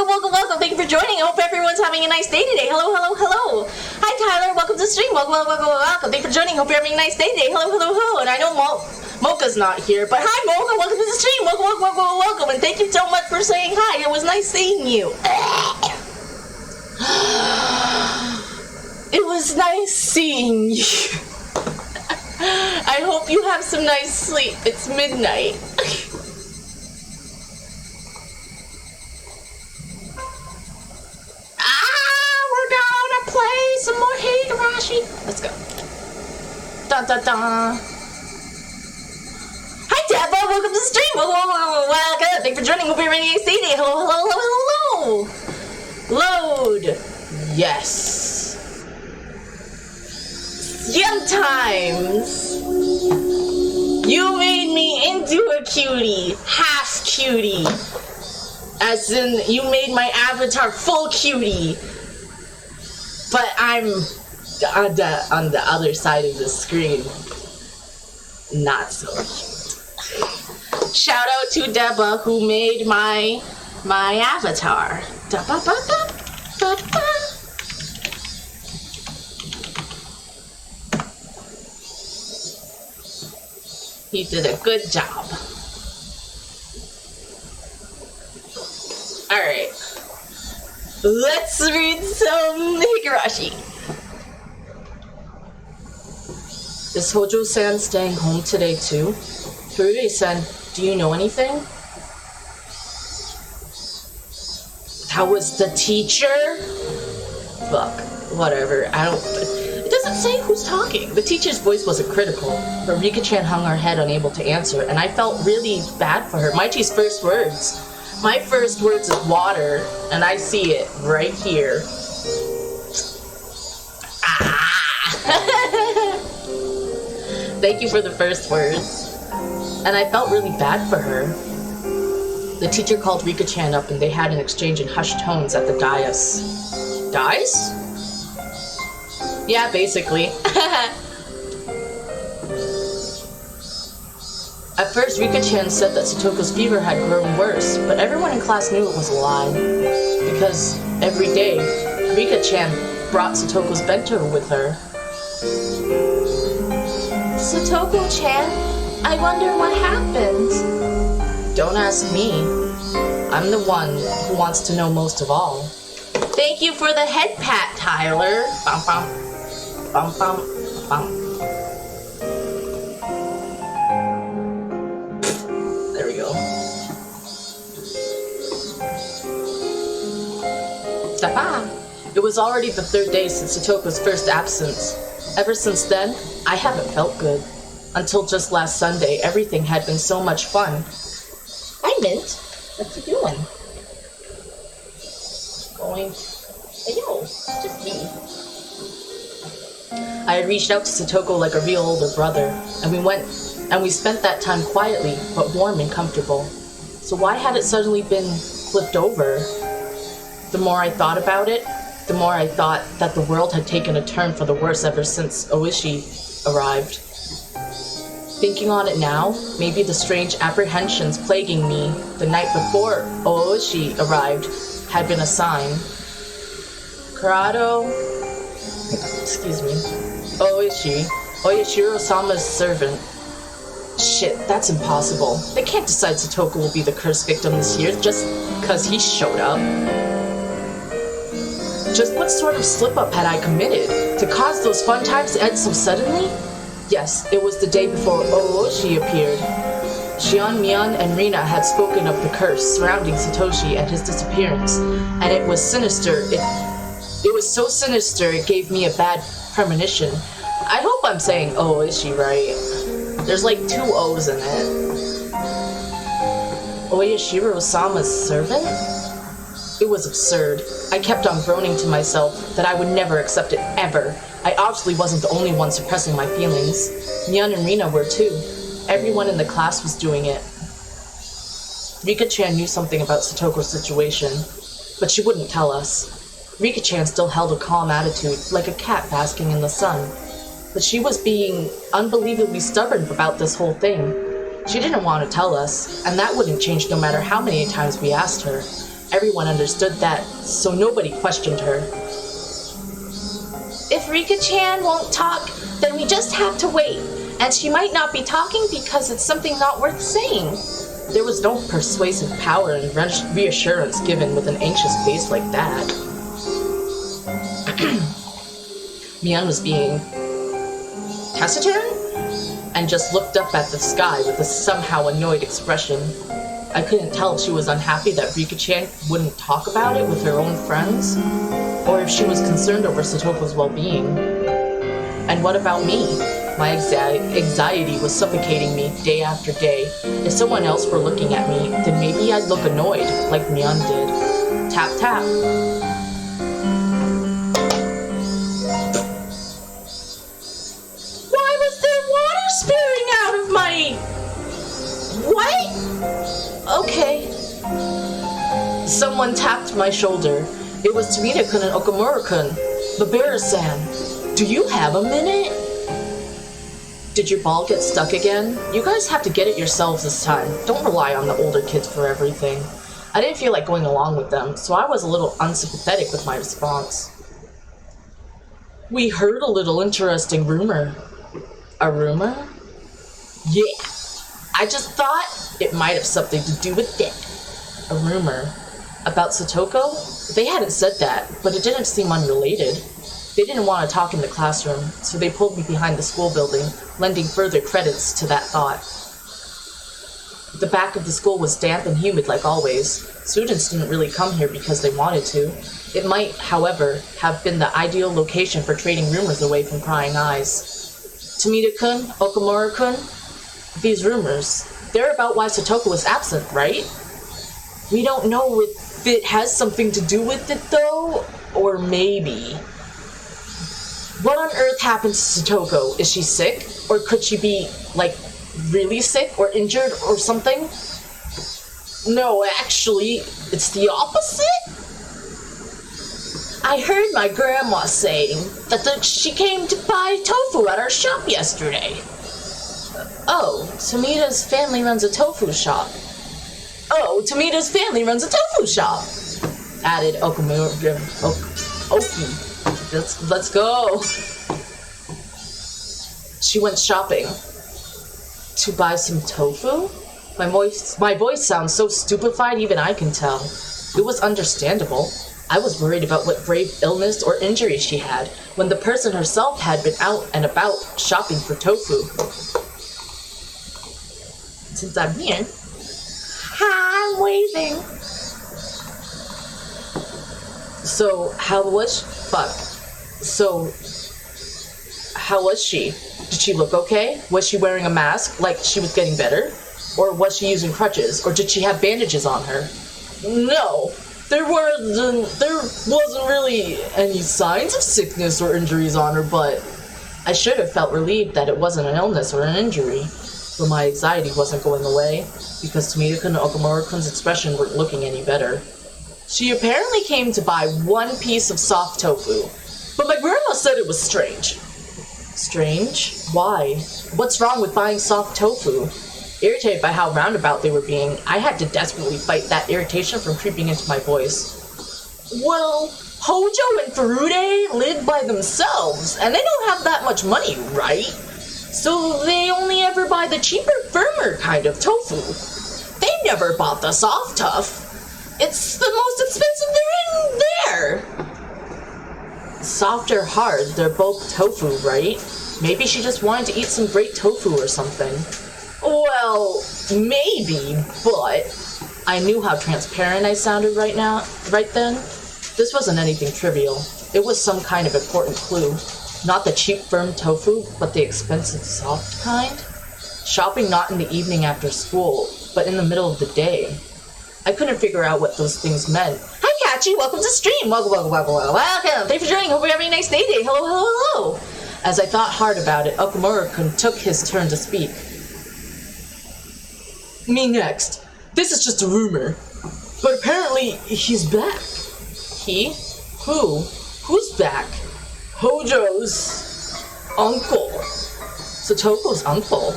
welcome. Thank you for joining. I hope everyone's having a nice day today. Hello. Hi, Tyler. Welcome to the stream. Welcome. Thank you for joining. Hope you're having a nice day today. Hello. And I know Mocha's not here, but hi, Mocha. Welcome to the stream. Welcome. And thank you so much for saying hi. It was nice seeing you. It was nice seeing you. I hope you have some nice sleep. It's midnight. We're gonna play some more Higurashi. Let's go. Dun. Hi, Deborah. Welcome to the stream. Welcome. Thanks for joining. Hope you're ready to stay day. Hello. Load. Yes. Sometimes you made me into a cutie, half cutie, as in you made my avatar full cutie, but I'm on the other side of the screen, not so cute. Shout out to Deba who made my avatar. He did a good job. Alright. Let's read some Higurashi. Is Hojo-san staying home today too? Furuya-san, do you know anything? How was the teacher? Fuck. Whatever. It doesn't say who's talking. The teacher's voice wasn't critical, but Rika-chan hung her head unable to answer, and I felt really bad for her. Maichi's first words. My first words is water, and I see it right here. Thank you for the first words. And I felt really bad for her. The teacher called Rika-chan up, and they had an exchange in hushed tones at the dais. Dais? Yeah, basically. At first, Rika-chan said that Satoko's fever had grown worse, but everyone in class knew it was a lie. Because every day, Rika-chan brought Satoko's bento with her. Satoko-chan, I wonder what happened. Don't ask me. I'm the one who wants to know most of all. Thank you for the head pat, Tyler. Bum. There we go. Ta-pa! It was already the third day since Satoko's first absence. Ever since then, I haven't felt good. Until just last Sunday, everything had been so much fun. Hi, Mint. What you doing? Hey, yo, just me. I had reached out to Satoko like a real older brother, and we spent that time quietly, but warm and comfortable. So why had it suddenly been flipped over? The more I thought about it, the more I thought that the world had taken a turn for the worse ever since Oishi arrived. Thinking on it now, maybe the strange apprehensions plaguing me the night before Oishi arrived had been a sign. Oyashiro-sama's servant. Shit, that's impossible. They can't decide Satoko will be the cursed victim this year just because he showed up. Just what sort of slip-up had I committed to cause those fun times to end so suddenly? Yes, it was the day before Ooshi appeared. Shion, Mion, and Rina had spoken of the curse surrounding Satoshi and his disappearance, and it was sinister. It was so sinister it gave me a bad premonition. I hope I'm saying Ooshi right. There's like 2 O's in it. Oyashiro-sama's servant? It was absurd. I kept on groaning to myself that I would never accept it, ever. I obviously wasn't the only one suppressing my feelings. Mion and Rina were too. Everyone in the class was doing it. Rika-chan knew something about Satoko's situation, but she wouldn't tell us. Rika-chan still held a calm attitude, like a cat basking in the sun. But she was being unbelievably stubborn about this whole thing. She didn't want to tell us, and that wouldn't change no matter how many times we asked her. Everyone understood that, so nobody questioned her. If Rika-chan won't talk, then we just have to wait. And she might not be talking because it's something not worth saying. There was no persuasive power and reassurance given with an anxious face like that. Mian was being taciturn and just looked up at the sky with a somehow annoyed expression. I couldn't tell if she was unhappy that Rika-chan wouldn't talk about it with her own friends, or if she was concerned over Satoko's well-being. And what about me? My anxiety was suffocating me day after day. If someone else were looking at me, then maybe I'd look annoyed, like Mian did. Tap, tap. Why was there water spewing out of my... What? Okay. Someone tapped my shoulder. It was Tomita-kun and Okamura-kun. The bear-san. Do you have a minute? Did your ball get stuck again? You guys have to get it yourselves this time. Don't rely on the older kids for everything. I didn't feel like going along with them, so I was a little unsympathetic with my response. We heard a little interesting rumor. A rumor? Yeah. I just thought it might have something to do with it. A rumor. About Satoko? They hadn't said that, but it didn't seem unrelated. They didn't want to talk in the classroom, so they pulled me behind the school building, lending further credits to that thought. The back of the school was damp and humid like always. Students didn't really come here because they wanted to. It might, however, have been the ideal location for trading rumors away from prying eyes. Tomita-kun, Okamura-kun, these rumors, they're about why Satoko was absent, right? We don't know if it has something to do with it, though, or maybe. What on earth happened to Satoko? Is she sick? Or could she be, like, really sick or injured or something? No, actually, it's the opposite? I heard my grandma saying that she came to buy tofu at our shop yesterday. Oh, Tomita's family runs a tofu shop. Added Oki. Let's go. She went shopping. To buy some tofu? My voice sounds so stupefied even I can tell. It was understandable. I was worried about what grave illness or injury she had when the person herself had been out and about shopping for tofu. Since I'm here, I'm waving. So, how was she? Did she look okay? Was she wearing a mask, like she was getting better? Or was she using crutches? Or did she have bandages on her? No, there wasn't really any signs of sickness or injuries on her, but I should have felt relieved that it wasn't an illness or an injury. But my anxiety wasn't going away, because Tomita-kun and Okamura-kun's expression weren't looking any better. She apparently came to buy one piece of soft tofu, but my grandma said it was strange. Strange? Why? What's wrong with buying soft tofu? Irritated by how roundabout they were being, I had to desperately fight that irritation from creeping into my voice. Well, Hojo and Furude live by themselves, and they don't have that much money, right? So they only ever buy the cheaper, firmer kind of tofu. They never bought the soft tough. It's the most expensive there in there. Soft or hard, they're both tofu, right? Maybe she just wanted to eat some great tofu or something. Well, maybe, but I knew how transparent I sounded right then. This wasn't anything trivial. It was some kind of important clue. Not the cheap, firm tofu, but the expensive, soft kind. Shopping not in the evening after school, but in the middle of the day. I couldn't figure out what those things meant. Hi, Kachi! Welcome to stream! Welcome! Thanks for joining! Hope you're having a nice day! Hello! As I thought hard about it, Okamura-kun took his turn to speak. Me next. This is just a rumor. But apparently, he's back. He? Who? Who's back? Hojo's uncle. Satoko's uncle?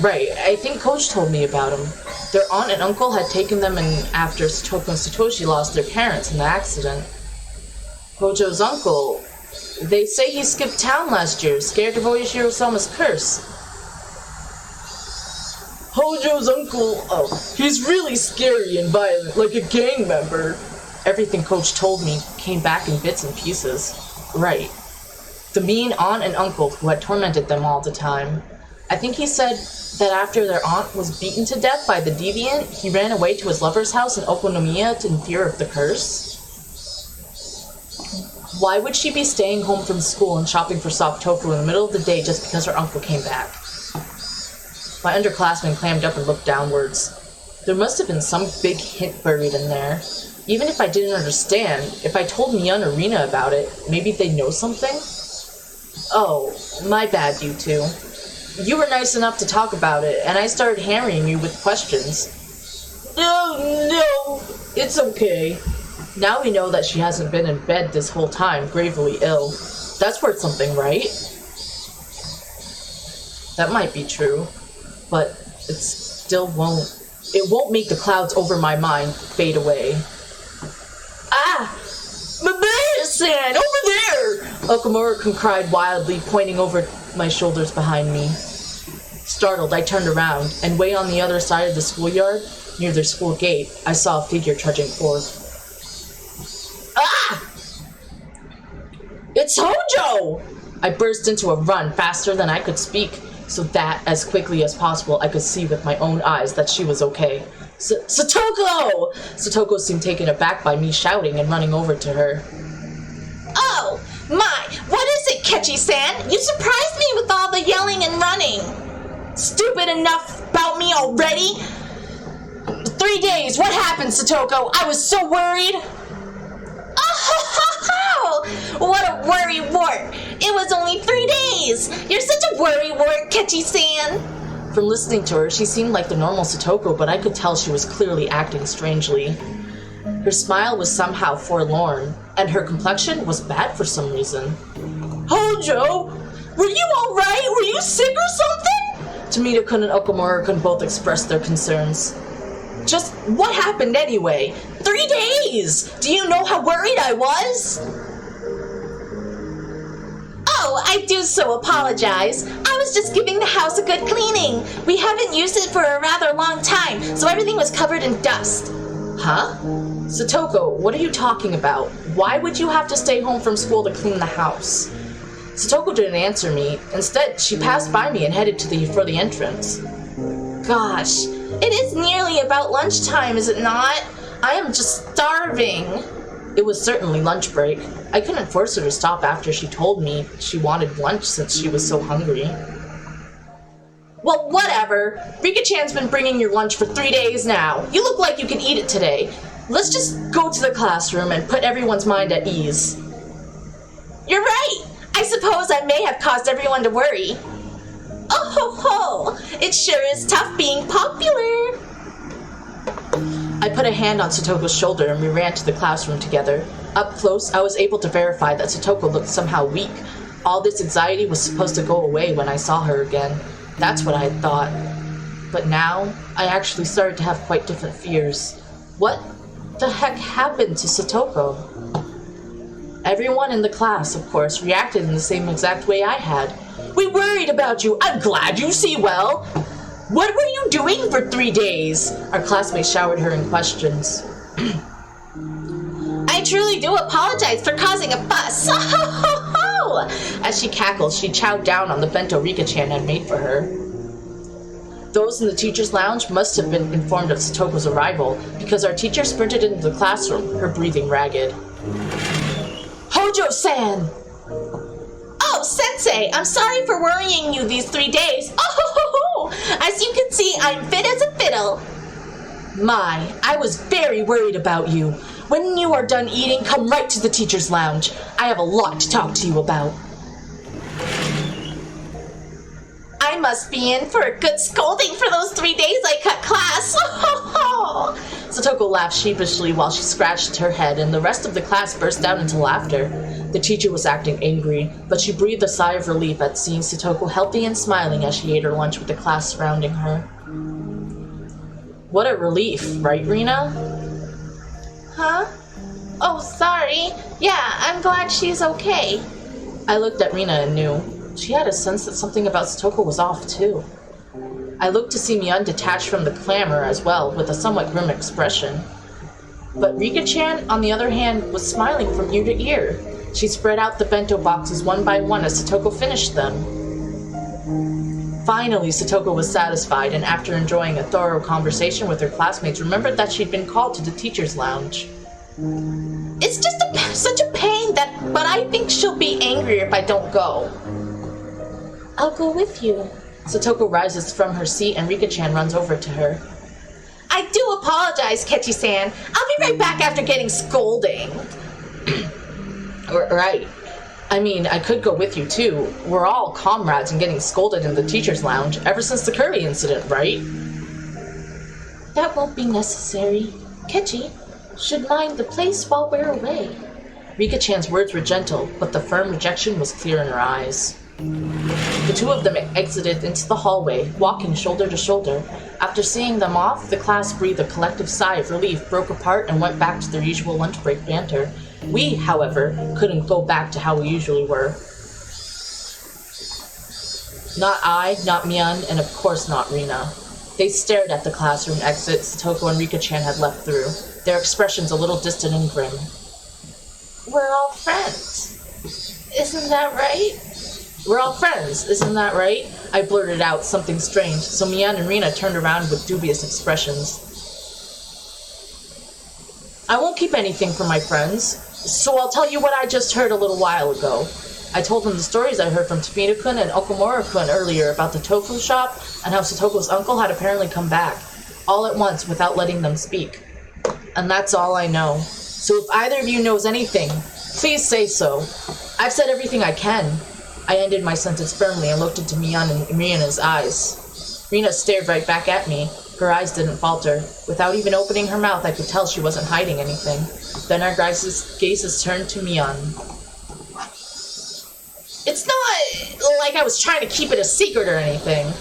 Right, I think Coach told me about him. Their aunt and uncle had taken them in after Satoko and Satoshi lost their parents in the accident. Hojo's uncle, they say he skipped town last year, scared of Oishiro-sama's curse. Hojo's uncle, he's really scary and violent, like a gang member. Everything Coach told me came back in bits and pieces. Right. The mean aunt and uncle who had tormented them all the time. I think he said that after their aunt was beaten to death by the deviant, he ran away to his lover's house in Okonomiya in fear of the curse. Why would she be staying home from school and shopping for Satoko in the middle of the day just because her uncle came back? My underclassmen clammed up and looked downwards. There must have been some big hint buried in there. Even if I didn't understand, if I told Mion or Rina about it, maybe they'd know something? Oh, my bad, you two. You were nice enough to talk about it, and I started hammering you with questions. No, it's okay. Now we know that she hasn't been in bed this whole time, gravely ill. That's worth something, right? That might be true, but it won't make the clouds over my mind fade away. Ah! Mabeya-san! Over there! Okamura cried wildly, pointing over my shoulders behind me. Startled, I turned around, and way on the other side of the schoolyard, near their school gate, I saw a figure trudging forth. Ah! It's Hojo! I burst into a run faster than I could speak, so that, as quickly as possible, I could see with my own eyes that she was okay. Satoko! Satoko seemed taken aback by me shouting and running over to her. Oh, my! What is it, Kechi-san? You surprised me with all the yelling and running. Stupid enough about me already? 3 days! What happened, Satoko? I was so worried! Oh, what a worry-wart! It was only 3 days! You're such a worry-wart, Kechi-san! From listening to her, she seemed like the normal Satoko, but I could tell she was clearly acting strangely. Her smile was somehow forlorn, and her complexion was bad for some reason. Hojo! Were you alright? Were you sick or something? Tomita-kun and Okamura-kun both expressed their concerns. Just what happened anyway? 3 days! Do you know how worried I was? Oh, I do so apologize. I was just giving the house a good cleaning. We haven't used it for a rather long time, so everything was covered in dust. Huh? Satoko, what are you talking about? Why would you have to stay home from school to clean the house? Satoko didn't answer me. Instead, she passed by me and headed for the entrance. Gosh, it is nearly about lunchtime, is it not? I am just starving. It was certainly lunch break. I couldn't force her to stop after she told me she wanted lunch since she was so hungry. Well, whatever. Rika-chan's been bringing your lunch for 3 days now. You look like you can eat it today. Let's just go to the classroom and put everyone's mind at ease. You're right. I suppose I may have caused everyone to worry. Oh ho ho! It sure is tough being popular. I put a hand on Satoko's shoulder and we ran to the classroom together. Up close, I was able to verify that Satoko looked somehow weak. All this anxiety was supposed to go away when I saw her again. That's what I had thought. But now, I actually started to have quite different fears. What the heck happened to Satoko? Everyone in the class, of course, reacted in the same exact way I had. We worried about you. I'm glad you see well. What were you doing for 3 days? Our classmates showered her in questions. I truly do apologize for causing a fuss. As she cackled, she chowed down on the bento Rika-chan had made for her. Those in the teacher's lounge must have been informed of Satoko's arrival, because our teacher sprinted into the classroom, her breathing ragged. Hojo-san! Oh, Sensei, I'm sorry for worrying you these 3 days. Oh, as you can see, I'm fit as a fiddle. My, I was very worried about you. When you are done eating, come right to the teacher's lounge. I have a lot to talk to you about. I must be in for a good scolding for those 3 days I cut class. Satoko laughed sheepishly while she scratched her head, and the rest of the class burst out into laughter. The teacher was acting angry, but she breathed a sigh of relief at seeing Satoko healthy and smiling as she ate her lunch with the class surrounding her. What a relief, right, Rena? Huh? Oh, sorry. Yeah, I'm glad she's okay. I looked at Rena and knew. She had a sense that something about Satoko was off, too. I looked to see Mian detached from the clamor as well, with a somewhat grim expression. But Rika-chan, on the other hand, was smiling from ear to ear. She spread out the bento boxes one by one as Satoko finished them. Finally, Satoko was satisfied, and after enjoying a thorough conversation with her classmates, remembered that she'd been called to the teacher's lounge. It's just such a pain but I think she'll be angry if I don't go. I'll go with you. Satoko rises from her seat and Rika-chan runs over to her. I do apologize, Kechi-san. I'll be right back after getting scolding. Right. I mean, I could go with you too. We're all comrades in getting scolded in the teacher's lounge ever since the curry incident, right? That won't be necessary. Kechi should mind the place while we're away. Rika-chan's words were gentle, but the firm rejection was clear in her eyes. The two of them exited into the hallway, walking shoulder to shoulder. After seeing them off, the class breathed a collective sigh of relief, broke apart, and went back to their usual lunch break banter. We, however, couldn't go back to how we usually were. Not I, not Mian, and of course not Rena. They stared at the classroom exit Satoko and Rika-chan had left through, their expressions a little distant and grim. We're all friends. Isn't that right? We're all friends, isn't that right? I blurted out something strange, so Mian and Rena turned around with dubious expressions. I won't keep anything from my friends, so I'll tell you what I just heard a little while ago. I told them the stories I heard from Tomita-kun and Okumura-kun earlier about the tofu shop and how Satoko's uncle had apparently come back, all at once without letting them speak. And that's all I know. So if either of you knows anything, please say so. I've said everything I can. I ended my sentence firmly and looked into Mian and Rena's eyes. Rena stared right back at me. Her eyes didn't falter. Without even opening her mouth, I could tell she wasn't hiding anything. Then our gazes turned to Mian. It's not like I was trying to keep it a secret or anything.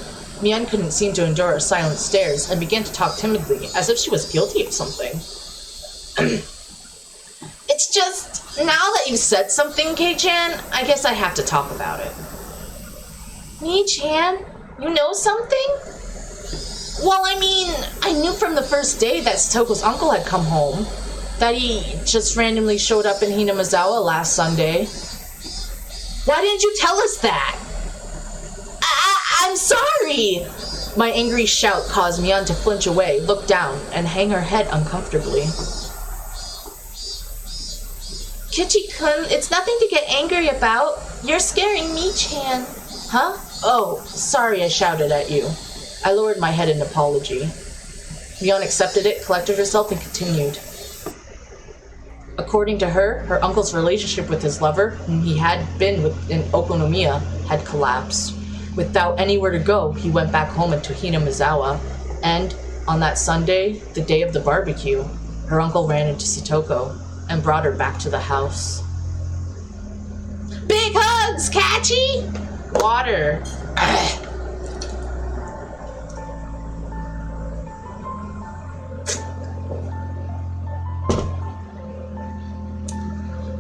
Mian couldn't seem to endure our silent stares and began to talk timidly, as if she was guilty of something. It's just, now that you've said something, Kei-chan, I guess I have to talk about it. Mi-chan, you know something? Well, I mean, I knew from the first day that Satoko's uncle had come home, that he just randomly showed up in Hinamizawa last Sunday. Why didn't you tell us that? I'm sorry! My angry shout caused Mian to flinch away, look down, and hang her head uncomfortably. Kichi-kun, it's nothing to get angry about. You're scaring Mi-chan. Huh? Oh, sorry I shouted at you. I lowered my head in apology. Mian accepted it, collected herself, and continued. According to her, her uncle's relationship with his lover, whom he had been with in Okonomiya, had collapsed. Without anywhere to go, he went back home into Hinamizawa, and on that Sunday, the day of the barbecue, her uncle ran into Satoko and brought her back to the house. Big hugs, Kachi! Water.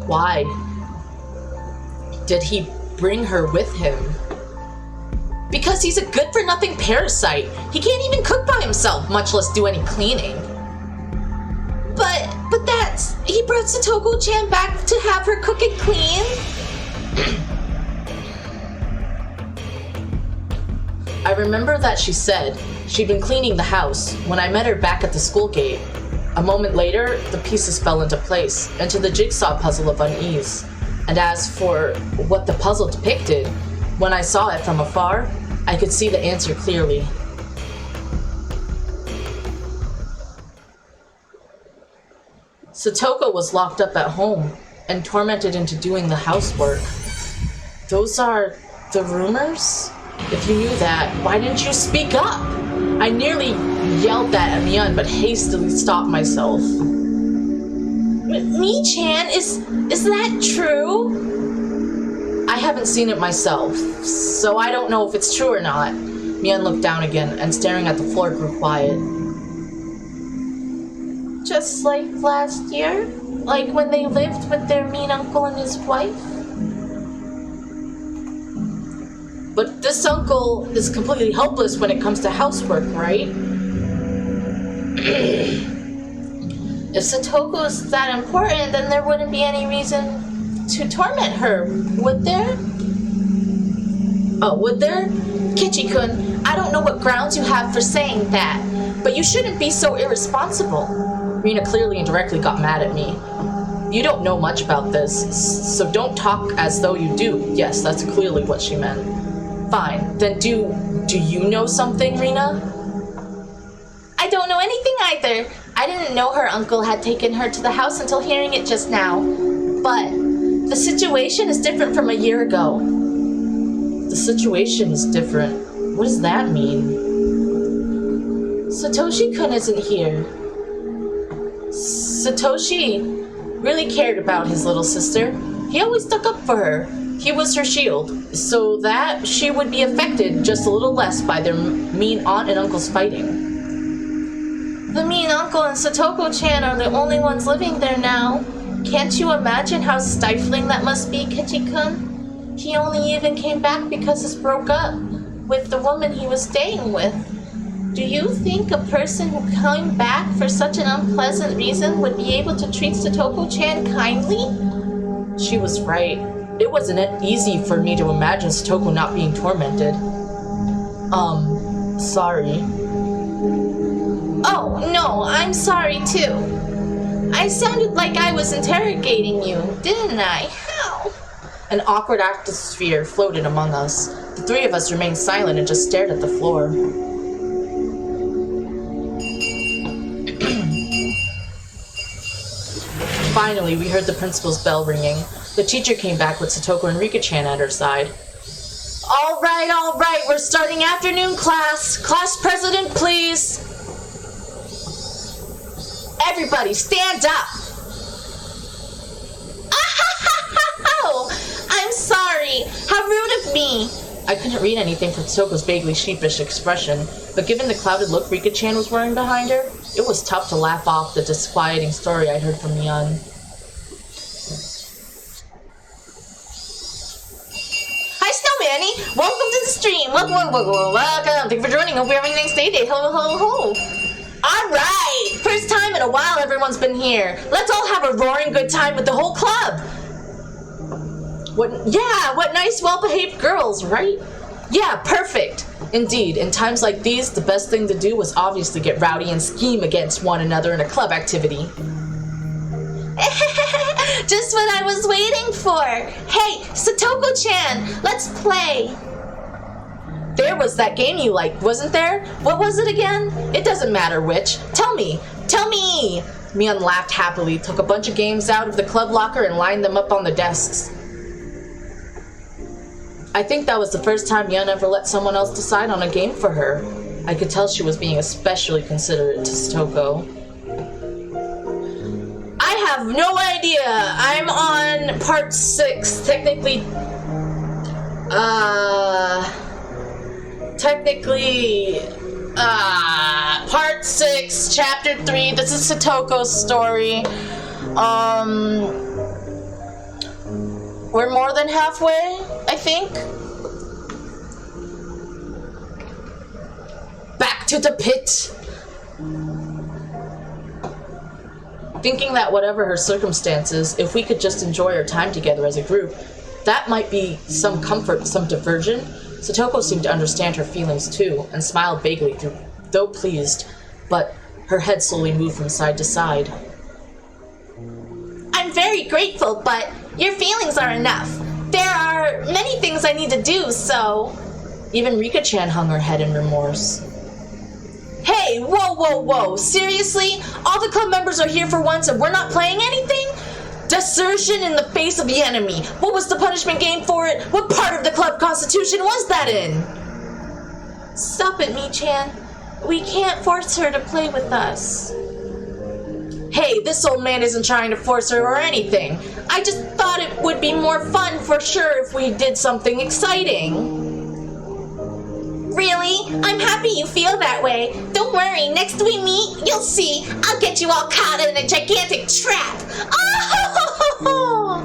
Why? Did he bring her with him? Because he's a good-for-nothing parasite. He can't even cook by himself, much less do any cleaning. But he brought Satoko-chan back to have her cook and clean? I remember that she said she'd been cleaning the house when I met her back at the school gate. A moment later, the pieces fell into place, into the jigsaw puzzle of unease. And as for what the puzzle depicted, when I saw it from afar, I could see the answer clearly. Satoko was locked up at home and tormented into doing the housework. Those are the rumors? If you knew that, why didn't you speak up? I nearly yelled that at Mian, but hastily stopped myself. Mi-chan, is that true? I haven't seen it myself, so I don't know if it's true or not. Mian looked down again, and staring at the floor grew quiet. Just like last year? Like when they lived with their mean uncle and his wife? But this uncle is completely helpless when it comes to housework, right? If Satoko is that important, then there wouldn't be any reason to torment her, would there? Oh, would there? Kichi-kun, I don't know what grounds you have for saying that, but you shouldn't be so irresponsible. Rina clearly and directly got mad at me. You don't know much about this, so don't talk as though you do. Yes, that's clearly what she meant. Fine, then do you know something, Rina? I don't know anything either. I didn't know her uncle had taken her to the house until hearing it just now. But the situation is different from a year ago. The situation is different. What does that mean? Satoshi-kun isn't here. Satoshi really cared about his little sister. He always stuck up for her. He was her shield, so that she would be affected just a little less by their mean aunt and uncle's fighting. The mean uncle and Satoko-chan are the only ones living there now. Can't you imagine how stifling that must be, Kichi-kun? He only even came back because he broke up with the woman he was staying with. Do you think a person who came back for such an unpleasant reason would be able to treat Satoko-chan kindly? She was right. It wasn't easy for me to imagine Satoko not being tormented. Sorry. Oh, no, I'm sorry too. I sounded like I was interrogating you, didn't I? How? An awkward atmosphere floated among us. The three of us remained silent and just stared at the floor. Finally, we heard the principal's bell ringing. The teacher came back with Satoko and Rika-chan at her side. All right, we're starting afternoon class. Class president, please. Everybody, stand up. Oh, I'm sorry. How rude of me. I couldn't read anything from Satoko's vaguely sheepish expression, but given the clouded look Rika-chan was wearing behind her, it was tough to laugh off the disquieting story I'd heard from Mion. Hi, Snowmanny! Welcome to the stream! Welcome! Thank you for joining. Hope you're having a nice day. Ho. Alright! First time in a while everyone's been here. Let's all have a roaring good time with the whole club! What nice, well-behaved girls, right? Yeah, perfect. Indeed, in times like these, the best thing to do was obviously get rowdy and scheme against one another in a club activity. Just what I was waiting for. Hey, Satoko-chan, let's play. There was that game you liked, wasn't there? What was it again? It doesn't matter which. Tell me. Mion laughed happily, took a bunch of games out of the club locker and lined them up on the desks. I think that was the first time Mion ever let someone else decide on a game for her. I could tell she was being especially considerate to Satoko. I have no idea. I'm on part 6. Technically, part 6, chapter 3. This is Satoko's story. We're more than halfway, I think. Back to the pit. Thinking that whatever her circumstances, if we could just enjoy our time together as a group, that might be some comfort, some diversion. Satoko seemed to understand her feelings too, and smiled vaguely, though pleased, but her head slowly moved from side to side. I'm very grateful, but your feelings are enough. There are many things I need to do, so... Even Rika-chan hung her head in remorse. Hey, whoa. Seriously? All the club members are here for once and we're not playing anything? Desertion in the face of the enemy. What was the punishment game for it? What part of the club constitution was that in? Stop it, Mi-chan. We can't force her to play with us. Hey, this old man isn't trying to force her or anything. I just thought it would be more fun for sure if we did something exciting. Really? I'm happy you feel that way. Don't worry, next we meet, you'll see. I'll get you all caught in a gigantic trap. Oh!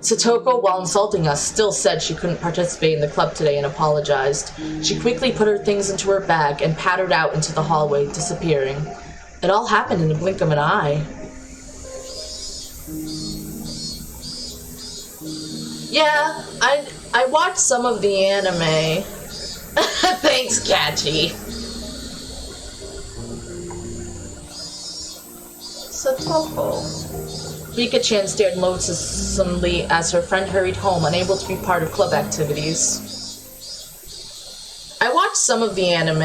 Satoko, while insulting us, still said she couldn't participate in the club today and apologized. She quickly put her things into her bag and pattered out into the hallway, disappearing. It all happened in the blink of an eye. Yeah, I watched some of the anime. Thanks, Catchy. Satoko. Rika-chan stared loathsomely as her friend hurried home, unable to be part of club activities. I watched some of the anime.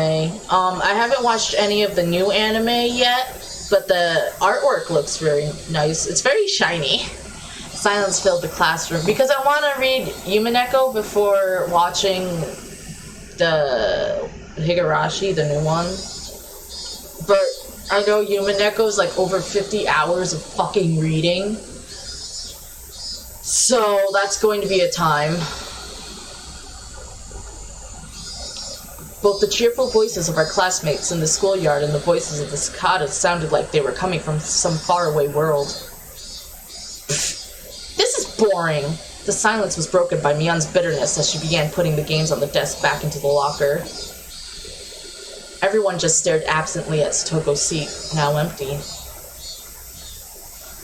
I haven't watched any of the new anime yet, but the artwork looks very nice. It's very shiny. Silence filled the classroom because I want to read Yumineko before watching the Higurashi, the new one. But I know Yumineko's like over 50 hours of fucking reading. So that's going to be a time. Both the cheerful voices of our classmates in the schoolyard and the voices of the cicadas sounded like they were coming from some faraway world. This is boring. The silence was broken by Mion's bitterness as she began putting the games on the desk back into the locker. Everyone just stared absently at Satoko's seat, now empty.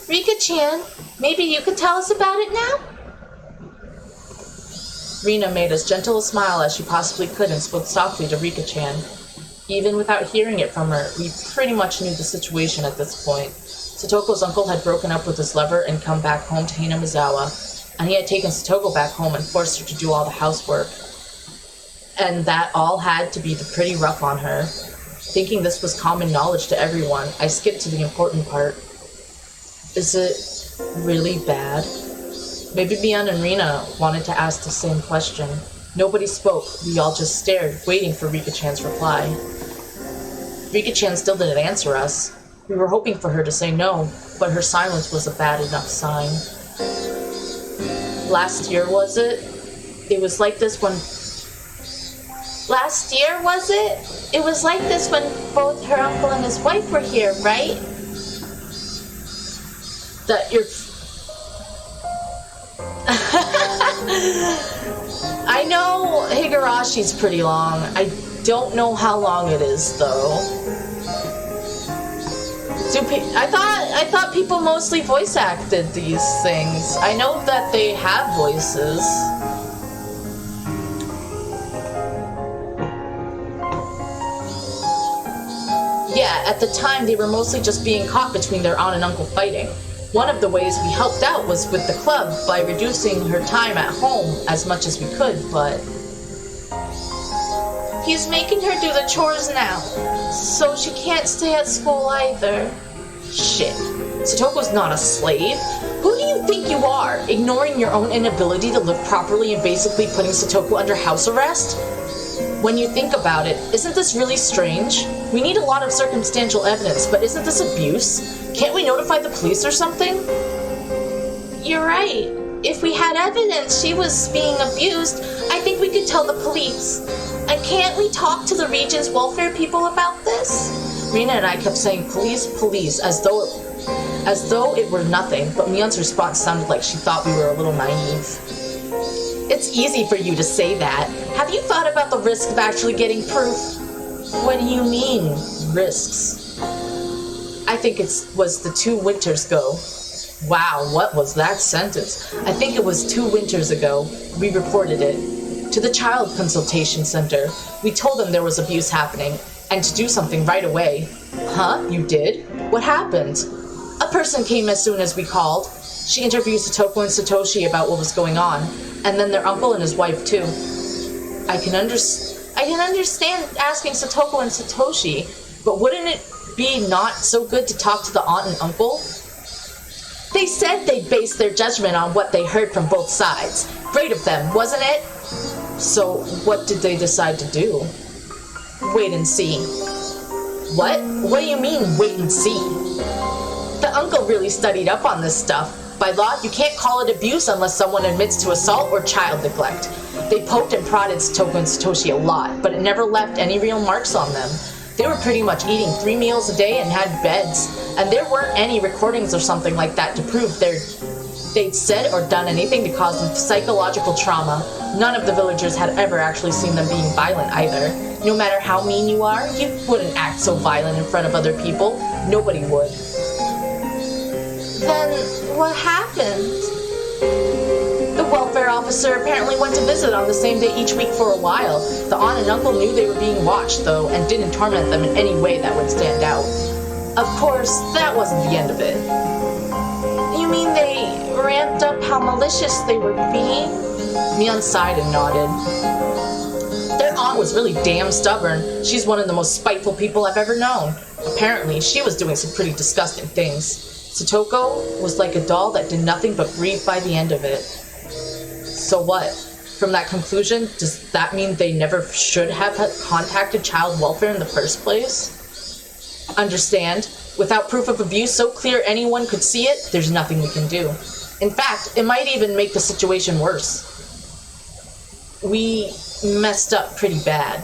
Rika-chan, maybe you could tell us about it now? Rina made as gentle a smile as she possibly could and spoke softly to Rika-chan. Even without hearing it from her, we pretty much knew the situation at this point. Satoko's uncle had broken up with his lover and come back home to Hinamizawa, and he had taken Satoko back home and forced her to do all the housework. And that all had to be pretty rough on her. Thinking this was common knowledge to everyone, I skipped to the important part. Is it really bad? Maybe Mion and Rina wanted to ask the same question. Nobody spoke. We all just stared, waiting for Rika-chan's reply. Rika-chan still didn't answer us. We were hoping for her to say no, but her silence was a bad enough sign. Last year, was it? It was like this when... Last year, was it? It was like this when both her uncle and his wife were here, right? That you're... I know Higurashi's pretty long. I don't know how long it is, though. I thought people mostly voice acted these things. I know that they have voices. Yeah, at the time they were mostly just being caught between their aunt and uncle fighting. One of the ways we helped out was with the club by reducing her time at home as much as we could, but... He's making her do the chores now, so she can't stay at school either. Shit. Satoko's not a slave. Who do you think you are, ignoring your own inability to live properly and basically putting Satoko under house arrest? When you think about it, isn't this really strange? We need a lot of circumstantial evidence, but isn't this abuse? Can't we notify the police or something? You're right. If we had evidence she was being abused, I think we could tell the police. And can't we talk to the region's welfare people about this? Rina and I kept saying, police, police, as though it were nothing, but Mion's response sounded like she thought we were a little naive. It's easy for you to say that. Have you thought about the risk of actually getting proof? What do you mean, risks? I think it was the 2 winters ago. Wow, what was that sentence? I think it was 2 winters ago. We reported it to the Child Consultation Center. We told them there was abuse happening and to do something right away. Huh? You did? What happened? A person came as soon as we called. She interviewed Satoko and Satoshi about what was going on, and then their uncle and his wife too. I can understand asking Satoko and Satoshi, but wouldn't it be not so good to talk to the aunt and uncle? They said they'd base their judgment on what they heard from both sides. Great of them, wasn't it? So, what did they decide to do? Wait and see. What? What do you mean, wait and see? The uncle really studied up on this stuff. By law, you can't call it abuse unless someone admits to assault or child neglect. They poked and prodded Satoko and Satoshi a lot, but it never left any real marks on them. They were pretty much eating 3 meals a day and had beds, and there weren't any recordings or something like that to prove they'd said or done anything to cause them psychological trauma. None of the villagers had ever actually seen them being violent either. No matter how mean you are, you wouldn't act so violent in front of other people. Nobody would. Then what happened? The welfare officer apparently went to visit on the same day each week for a while. The aunt and uncle knew they were being watched, though, and didn't torment them in any way that would stand out. Of course, that wasn't the end of it. You mean they ramped up how malicious they were being? Mion sighed and nodded. Their aunt was really damn stubborn. She's one of the most spiteful people I've ever known. Apparently, she was doing some pretty disgusting things. Satoko was like a doll that did nothing but breathe by the end of it. So what? From that conclusion, does that mean they never should have contacted child welfare in the first place? Understand, without proof of abuse so clear anyone could see it, there's nothing we can do. In fact, it might even make the situation worse. We messed up pretty bad.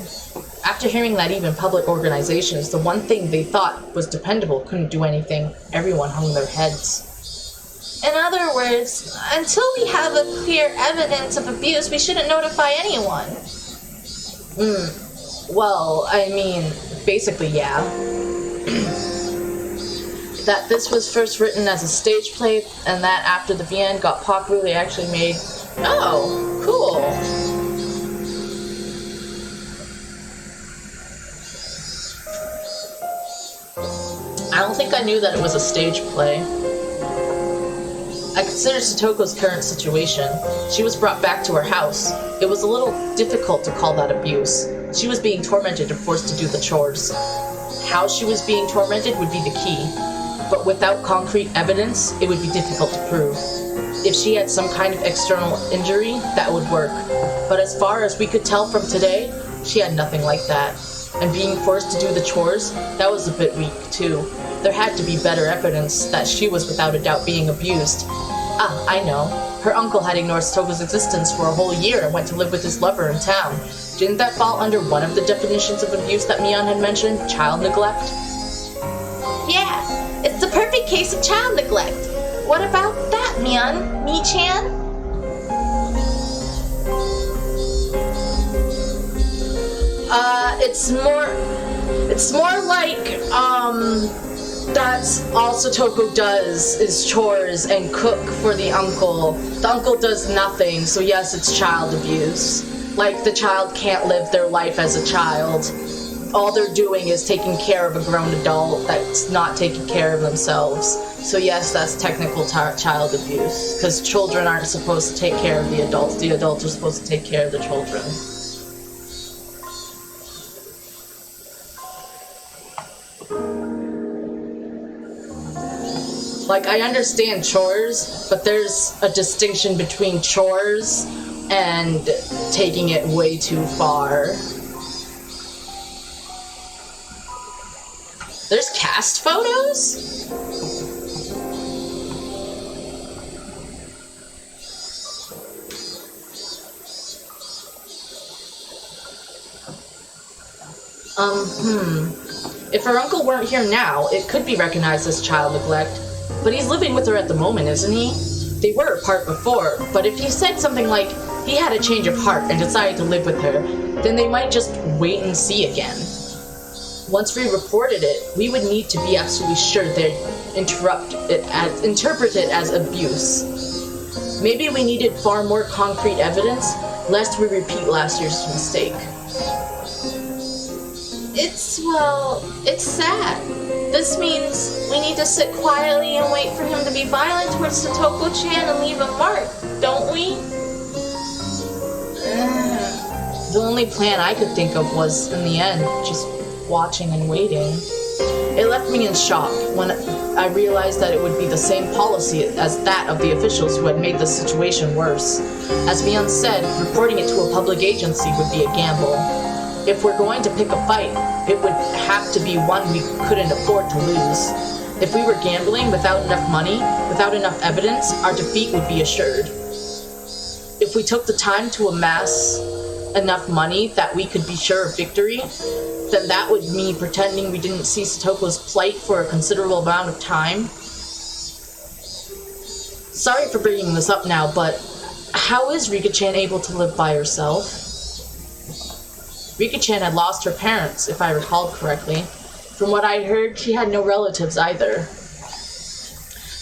After hearing that even public organizations, the one thing they thought was dependable, couldn't do anything, everyone hung their heads. In other words, until we have a clear evidence of abuse, we shouldn't notify anyone. Well, I mean, basically, yeah. That this was first written as a stage play, and that after the VN got popularly actually made. Oh, cool. I don't think I knew that it was a stage play. I considered Satoko's current situation. She was brought back to her house. It was a little difficult to call that abuse. She was being tormented and forced to do the chores. How she was being tormented would be the key, but without concrete evidence, it would be difficult to prove. If she had some kind of external injury, that would work. But as far as we could tell from today, she had nothing like that. And being forced to do the chores, that was a bit weak too. There had to be better evidence that she was without a doubt being abused. Ah, I know. Her uncle had ignored Satoko's existence for a whole year and went to live with his lover in town. Didn't that fall under one of the definitions of abuse that Mion had mentioned? Child neglect? Yeah, it's the perfect case of child neglect. What about that, Mion? Mi-chan? It's more like, that's all Satoko does is chores and cook for the uncle. The uncle does nothing, so yes, it's child abuse. Like, the child can't live their life as a child. All they're doing is taking care of a grown adult that's not taking care of themselves. So yes, that's technical child abuse, because children aren't supposed to take care of the adults are supposed to take care of the children. Like, I understand chores, but there's a distinction between chores and taking it way too far. There's cast photos? If her uncle weren't here now, it could be recognized as child neglect. But he's living with her at the moment, isn't he? They were apart before, but if he said something like he had a change of heart and decided to live with her, then they might just wait and see again. Once we reported it, we would need to be absolutely sure they'd interpret it as abuse. Maybe we needed far more concrete evidence, lest we repeat last year's mistake. It's sad. This means we need to sit quietly and wait for him to be violent towards Satoko-chan and leave a mark, don't we? The only plan I could think of was, in the end, just watching and waiting. It left me in shock when I realized that it would be the same policy as that of the officials who had made the situation worse. As Mion said, reporting it to a public agency would be a gamble. If we're going to pick a fight, it would have to be one we couldn't afford to lose. If we were gambling without enough money, without enough evidence, our defeat would be assured. If we took the time to amass enough money that we could be sure of victory, then that would mean pretending we didn't see Satoko's plight for a considerable amount of time. Sorry for bringing this up now, but how is Rika-chan able to live by herself? Rika-chan had lost her parents, if I recalled correctly. From what I heard, she had no relatives either.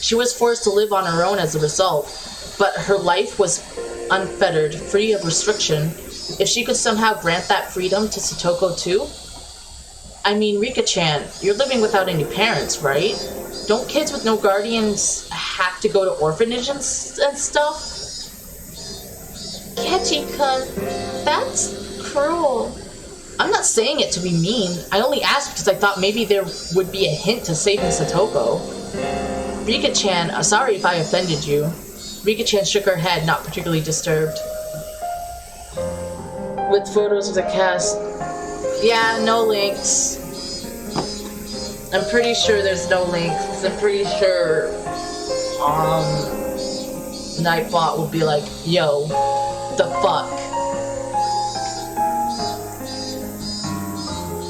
She was forced to live on her own as a result, but her life was unfettered, free of restriction. If she could somehow grant that freedom to Satoko too? I mean, Rika-chan, you're living without any parents, right? Don't kids with no guardians have to go to orphanages and stuff? Kechi-kun, that's cruel. I'm not saying it to be mean. I only asked because I thought maybe there would be a hint to saving Satoko. Rika-chan, sorry if I offended you. Rika-chan shook her head, not particularly disturbed. With photos of the cast. Yeah, no links. I'm pretty sure there's no links. I'm pretty sure Nightbot will be like, yo, the fuck?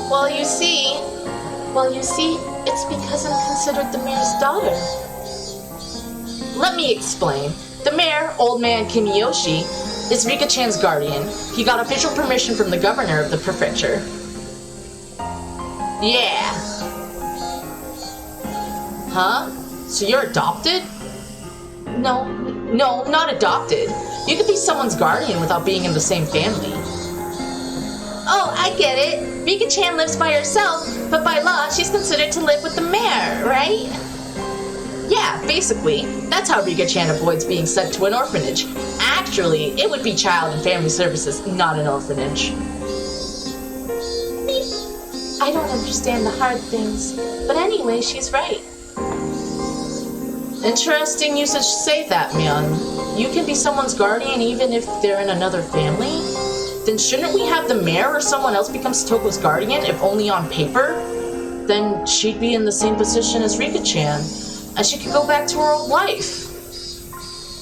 Well, you see, it's because I'm considered the mayor's daughter. Let me explain. The mayor, old man Kimiyoshi, is Rika-chan's guardian. He got official permission from the governor of the prefecture. Yeah. Huh? So you're adopted? No, not adopted. You could be someone's guardian without being in the same family. Oh, I get it. Rika-chan lives by herself, but by law, she's considered to live with the mayor, right? Yeah, basically. That's how Rika-chan avoids being sent to an orphanage. Actually, it would be Child and Family Services, not an orphanage. I don't understand the hard things, but anyway, she's right. Interesting you should say that, Mion. You can be someone's guardian even if they're in another family? Then shouldn't we have the mayor or someone else become Satoko's guardian, if only on paper? Then she'd be in the same position as Rika-chan, and she could go back to her old life.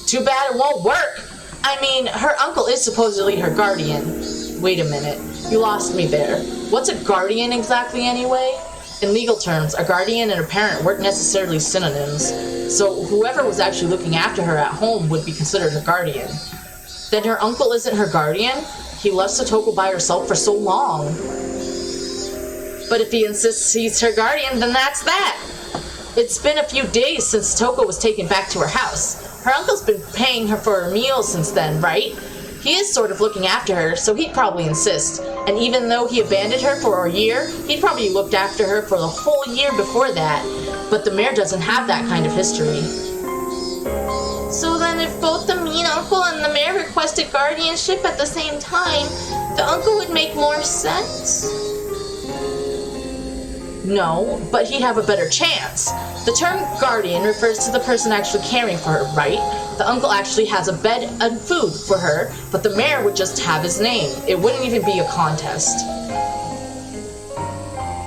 Too bad it won't work. I mean, her uncle is supposedly her guardian. Wait a minute, you lost me there. What's a guardian exactly anyway? In legal terms, a guardian and a parent weren't necessarily synonyms, so whoever was actually looking after her at home would be considered her guardian. Then her uncle isn't her guardian? He left Satoko by herself for so long. But if he insists he's her guardian, then that's that. It's been a few days since Satoko was taken back to her house. Her uncle's been paying her for her meals since then, right? He is sort of looking after her, so he'd probably insist. And even though he abandoned her for a year, he'd probably looked after her for the whole year before that. But the mayor doesn't have that kind of history. So then if both the mean uncle and the mayor requested guardianship at the same time, the uncle would make more sense? No, but he'd have a better chance. The term guardian refers to the person actually caring for her, right? The uncle actually has a bed and food for her, but the mayor would just have his name. It wouldn't even be a contest.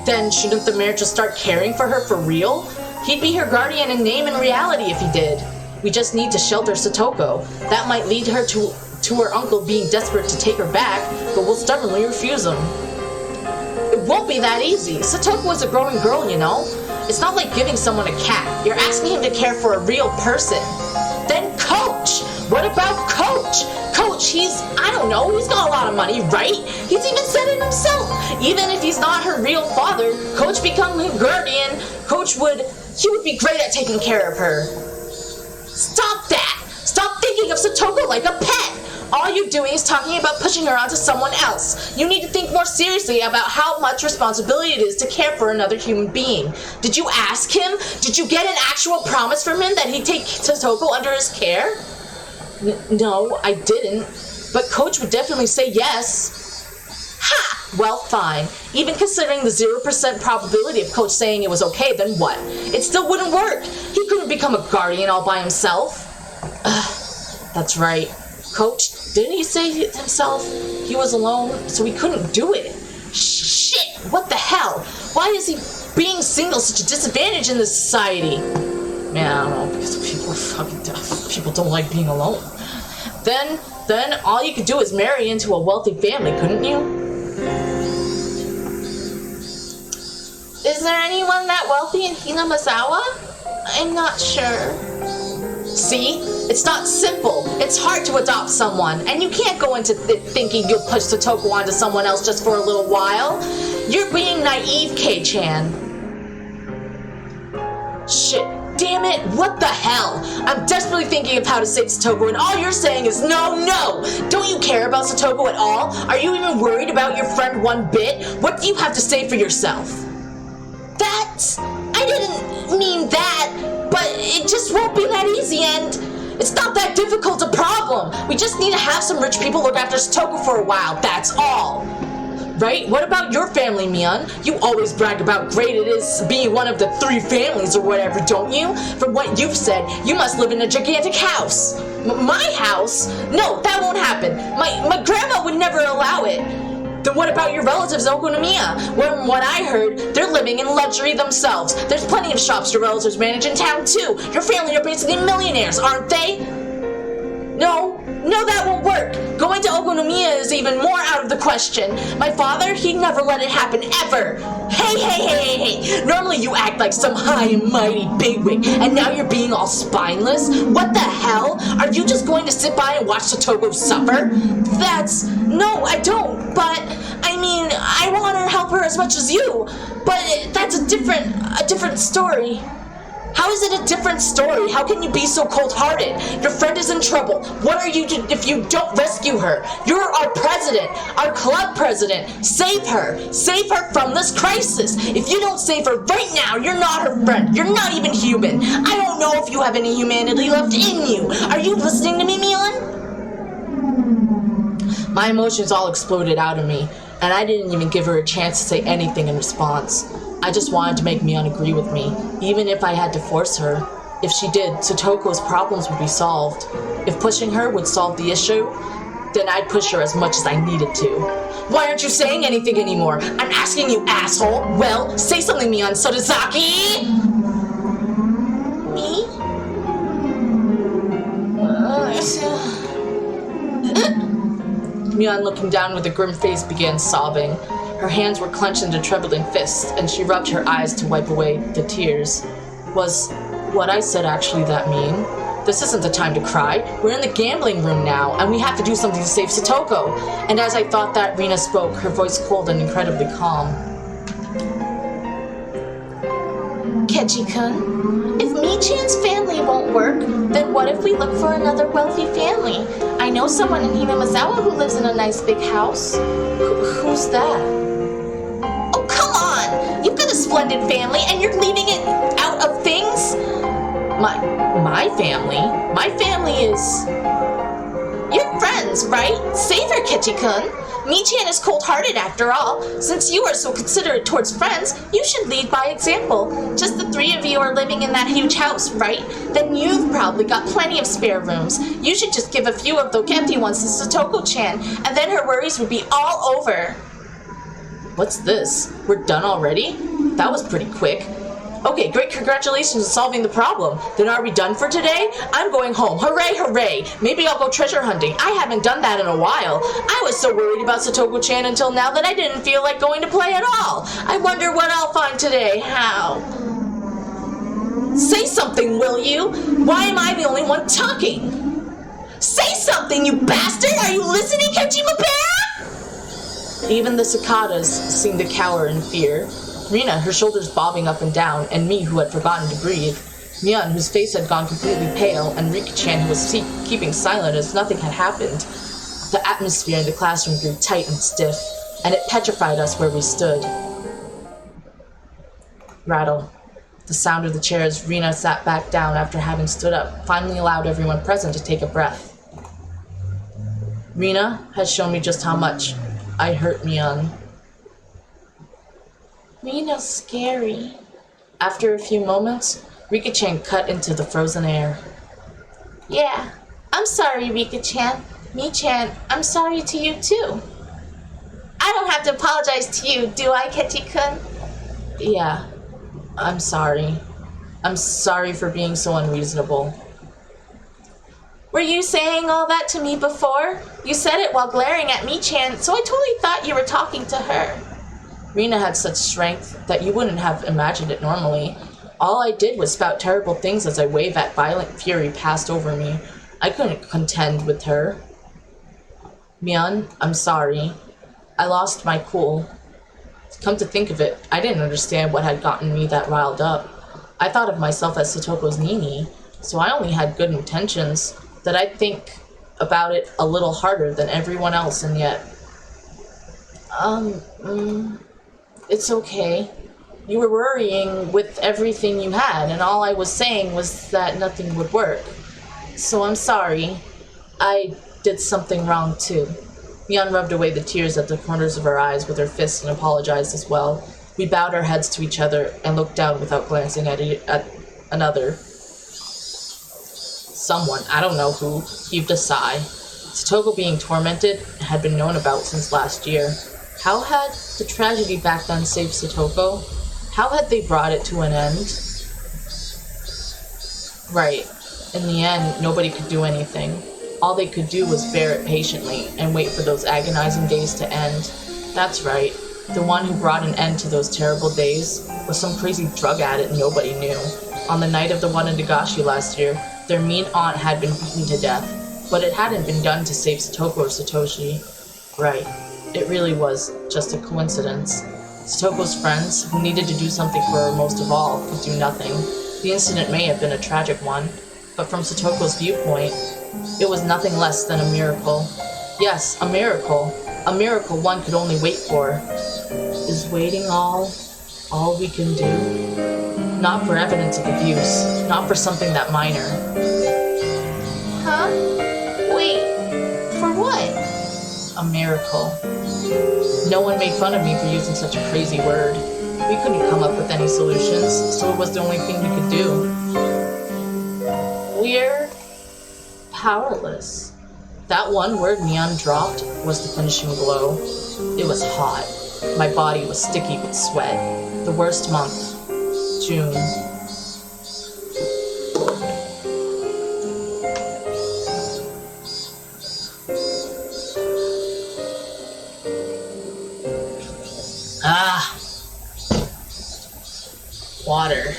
Then shouldn't the mayor just start caring for her for real? He'd be her guardian in name and reality if he did. We just need to shelter Satoko. That might lead her to her uncle being desperate to take her back, but we'll stubbornly refuse him. It won't be that easy. Satoko is a growing girl, you know? It's not like giving someone a cat. You're asking him to care for a real person. Then Coach! What about Coach? Coach, he's got a lot of money, right? He's even said it himself. Even if he's not her real father, Coach becoming her guardian, he would be great at taking care of her. Stop that! Stop thinking of Satoko like a pet! All you're doing is talking about pushing her onto someone else. You need to think more seriously about how much responsibility it is to care for another human being. Did you ask him? Did you get an actual promise from him that he'd take Satoko under his care? No, I didn't. But Coach would definitely say yes. Ha! Well, fine. Even considering the 0% probability of Coach saying it was okay, then what? It still wouldn't work. He couldn't become a guardian all by himself. That's right. Coach, didn't he say himself he was alone, so he couldn't do it? Shit! What the hell? Why is he being single is such a disadvantage in this society? Man, I don't know, because people are fucking tough. People don't like being alone. Then all you could do is marry into a wealthy family, couldn't you? Is there anyone that wealthy in Hinamazawa? I'm not sure. See? It's not simple. It's hard to adopt someone, and you can't go into thinking you'll push Satoko onto someone else just for a little while. You're being naive, Kei-chan. Shit. Damn it, what the hell? I'm desperately thinking of how to save Satoko, and all you're saying is no. Don't you care about Satoko at all? Are you even worried about your friend one bit? What do you have to say for yourself? I didn't mean that, but it just won't be that easy, and it's not that difficult a problem. We just need to have some rich people look after Satoko for a while, that's all. Right? What about your family, Mion? You always brag about great it is being one of the 3 families or whatever, don't you? From what you've said, you must live in a gigantic house. My house? No, that won't happen. My grandma would never allow it. Then what about your relatives in Okonomiya? From what I heard, they're living in luxury themselves. There's plenty of shops your relatives manage in town too. Your family are basically millionaires, aren't they? No, that won't work. Going to Okonomiya is even more out of the question. My father, he'd never let it happen, ever. Hey. Normally you act like some high and mighty bigwig, and now you're being all spineless? What the hell? Are you just going to sit by and watch Satoko suffer? No, I don't, but, I mean, I want to help her as much as you, but that's a different story. How is it a different story? How can you be so cold-hearted? Your friend is in trouble. What are you to if you don't rescue her? You're our president, our club president. Save her. Save her from this crisis. If you don't save her right now, you're not her friend. You're not even human. I don't know if you have any humanity left in you. Are you listening to me, Mion? My emotions all exploded out of me, and I didn't even give her a chance to say anything in response. I just wanted to make Mion agree with me, even if I had to force her. If she did, Satoko's problems would be solved. If pushing her would solve the issue, then I'd push her as much as I needed to. Why aren't you saying anything anymore? I'm asking you, asshole! Well, say something, Mion Sotozaki! Me? Mion, looking down with a grim face, began sobbing. Her hands were clenched into trembling fists, and she rubbed her eyes to wipe away the tears. Was what I said actually that mean? This isn't the time to cry. We're in the gambling room now, and we have to do something to save Satoko. And as I thought that, Rina spoke, her voice cold and incredibly calm. Keiji-kun, if Mi-chan's family won't work, then what if we look for another wealthy family? I know someone in Hinamazawa who lives in a nice big house. Who's that? Oh, come on! You've got a splendid family, and you're leaving it out of things? My family? My family is... You're friends, right? Save her, Keiji-kun. Mi-chan is cold-hearted after all. Since you are so considerate towards friends, you should lead by example. Just the 3 of you are living in that huge house, right? Then you've probably got plenty of spare rooms. You should just give a few of the empty ones to Satoko-chan, and then her worries would be all over. What's this? We're done already? That was pretty quick. Okay, great, congratulations on solving the problem. Then are we done for today? I'm going home. Hooray, hooray! Maybe I'll go treasure hunting. I haven't done that in a while. I was so worried about Satoko-chan until now that I didn't feel like going to play at all. I wonder what I'll find today. How? Say something, will you? Why am I the only one talking? Say something, you bastard! Are you listening, Kojima Bear? Even the cicadas seemed to cower in fear. Rina, her shoulders bobbing up and down, and me, who had forgotten to breathe. Mion, whose face had gone completely pale, and Rika-chan, who was keeping silent as nothing had happened. The atmosphere in the classroom grew tight and stiff, and it petrified us where we stood. Rattle. The sound of the chairs Rina sat back down after having stood up finally allowed everyone present to take a breath. Rina has shown me just how much I hurt Mion. Rina's scary. After a few moments, Rika-chan cut into the frozen air. Yeah, I'm sorry, Rika-chan. Mi-chan, I'm sorry to you too. I don't have to apologize to you, do I, Keiji-kun? Yeah, I'm sorry. I'm sorry for being so unreasonable. Were you saying all that to me before? You said it while glaring at me-chan, so I totally thought you were talking to her. Rena had such strength that you wouldn't have imagined it normally. All I did was spout terrible things as I wave at violent fury passed over me. I couldn't contend with her. Mian, I'm sorry. I lost my cool. Come to think of it, I didn't understand what had gotten me that riled up. I thought of myself as Satoko's Nini, so I only had good intentions, that I'd think about it a little harder than everyone else, and yet... It's okay. You were worrying with everything you had, and all I was saying was that nothing would work. So I'm sorry. I did something wrong too. Mian rubbed away the tears at the corners of her eyes with her fists and apologized as well. We bowed our heads to each other and looked down without glancing at another. Someone, I don't know who, heaved a sigh. Satoko being tormented had been known about since last year. How had the tragedy back then saved Satoko? How had they brought it to an end? Right. In the end, nobody could do anything. All they could do was bear it patiently and wait for those agonizing days to end. That's right. The one who brought an end to those terrible days was some crazy drug addict nobody knew. On the night of the one in Nagashi last year, their mean aunt had been beaten to death, but it hadn't been done to save Satoko or Satoshi. Right. It really was just a coincidence. Satoko's friends, who needed to do something for her most of all, could do nothing. The incident may have been a tragic one, but from Satoko's viewpoint, it was nothing less than a miracle. Yes, a miracle. A miracle one could only wait for. Is waiting all we can do? Not for evidence of abuse, not for something that minor. Huh? Wait, for what? A miracle. No one made fun of me for using such a crazy word. We couldn't come up with any solutions, so it was the only thing we could do. We're powerless. That one word Neon dropped was the finishing blow. It was hot. My body was sticky with sweat. The worst month. June. Water.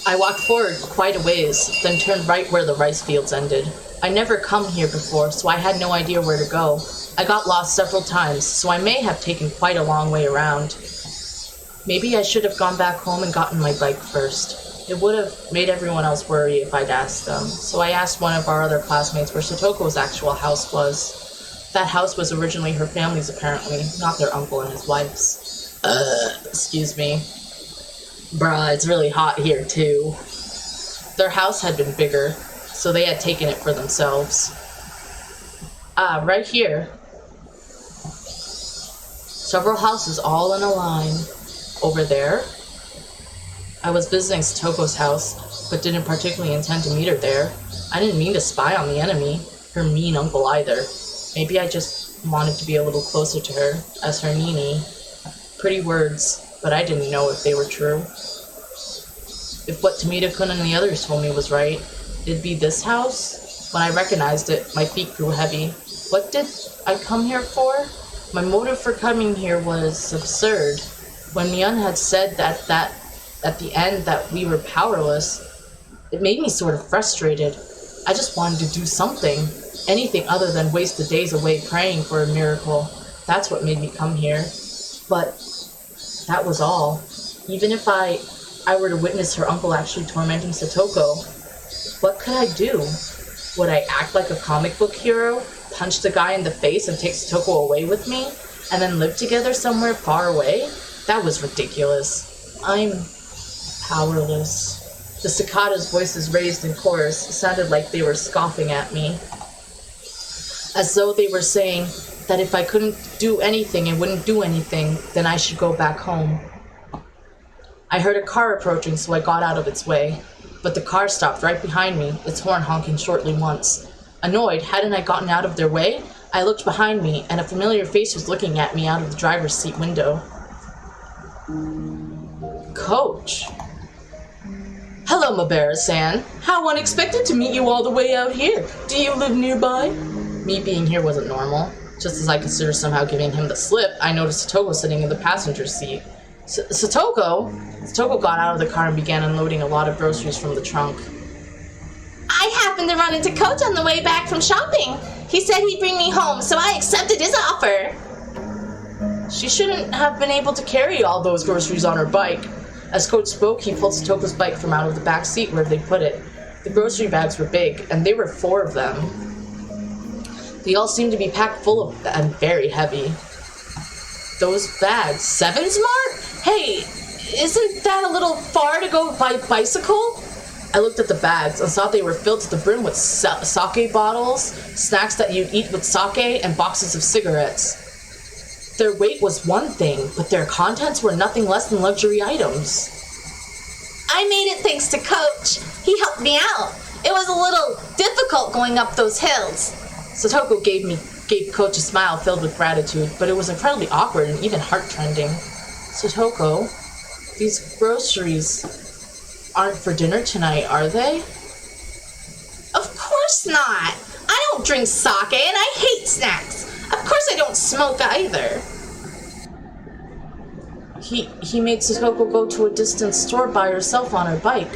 I walked forward quite a ways, then turned right where the rice fields ended. I never come here before, so I had no idea where to go. I got lost several times, so I may have taken quite a long way around. Maybe I should have gone back home and gotten my bike first. It would have made everyone else worry if I'd asked them, so I asked one of our other classmates where Satoko's actual house was. That house was originally her family's apparently, not their uncle and his wife's. Excuse me. Bruh, it's really hot here too. Their house had been bigger, so they had taken it for themselves. Right here. Several houses all in a line. Over there. I was visiting Satoko's house, but didn't particularly intend to meet her there. I didn't mean to spy on the enemy, her mean uncle either. Maybe I just wanted to be a little closer to her, as her Nini. Pretty words, but I didn't know if they were true. If what Tomita-kun and the others told me was right, it'd be this house? When I recognized it, my feet grew heavy. What did I come here for? My motive for coming here was absurd. When Mian had said that at the end that we were powerless, it made me sort of frustrated. I just wanted to do something. Anything other than waste the days away praying for a miracle. That's what made me come here. But that was all. Even if I were to witness her uncle actually tormenting Satoko, what could I do? Would I act like a comic book hero, punch the guy in the face and take Satoko away with me, and then live together somewhere far away? That was ridiculous. I'm powerless. The cicadas' voices raised in chorus sounded like they were scoffing at me, as though they were saying that if I couldn't do anything and wouldn't do anything, then I should go back home. I heard a car approaching, so I got out of its way, but the car stopped right behind me, its horn honking shortly once. Annoyed, hadn't I gotten out of their way? I looked behind me, and a familiar face was looking at me out of the driver's seat window. Coach. Hello, Mabera-san. How unexpected to meet you all the way out here. Do you live nearby? Me being here wasn't normal. Just as I considered somehow giving him the slip, I noticed Satoko sitting in the passenger seat. Satoko? Satoko got out of the car and began unloading a lot of groceries from the trunk. I happened to run into Coach on the way back from shopping. He said he'd bring me home, so I accepted his offer. She shouldn't have been able to carry all those groceries on her bike. As Coach spoke, he pulled Satoko's bike from out of the back seat where they put it. The grocery bags were big, and there were 4 of them. They all seemed to be packed full of and very heavy. Those bags. 7 Smart? Hey, isn't that a little far to go by bicycle? I looked at the bags and saw they were filled to the brim with sake bottles, snacks that you'd eat with sake, and boxes of cigarettes. Their weight was one thing, but their contents were nothing less than luxury items. I made it thanks to Coach. He helped me out. It was a little difficult going up those hills. Satoko gave Coach a smile filled with gratitude, but it was incredibly awkward and even heart-trending. Satoko, these groceries aren't for dinner tonight, are they? Of course not. I don't drink sake and I hate snacks. Of course I don't smoke either. He made Satoko go to a distant store by herself on her bike,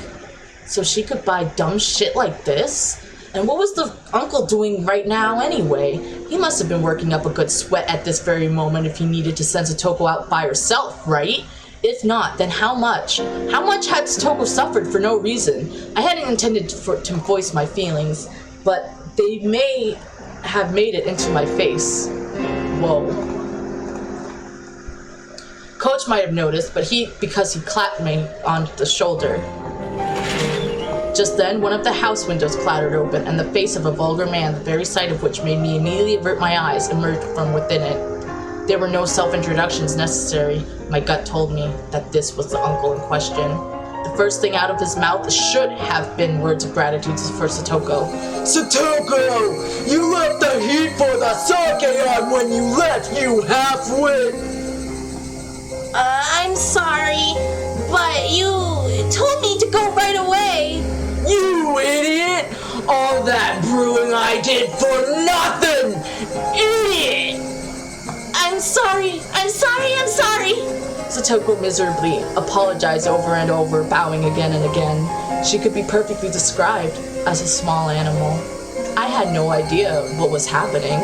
so she could buy dumb shit like this? And what was the uncle doing right now anyway? He must have been working up a good sweat at this very moment if he needed to send Satoko out by herself, right? If not, then how much? How much had Satoko suffered for no reason? I hadn't intended to voice my feelings, but they may have made it into my face. Whoa. Coach might have noticed, but because he clapped me on the shoulder. Just then, one of the house windows clattered open, and the face of a vulgar man, the very sight of which made me immediately avert my eyes, emerged from within it. There were no self-introductions necessary. My gut told me that this was the uncle in question. The first thing out of his mouth should have been words of gratitude for Satoko. Satoko! You left the heat for the sake on when you left, you half-wit! I'm sorry, but you told me to go right away. You idiot! All that brewing I did for nothing! Idiot! I'm sorry. Satoko miserably apologized over and over, bowing again and again. She could be perfectly described as a small animal. I had no idea what was happening.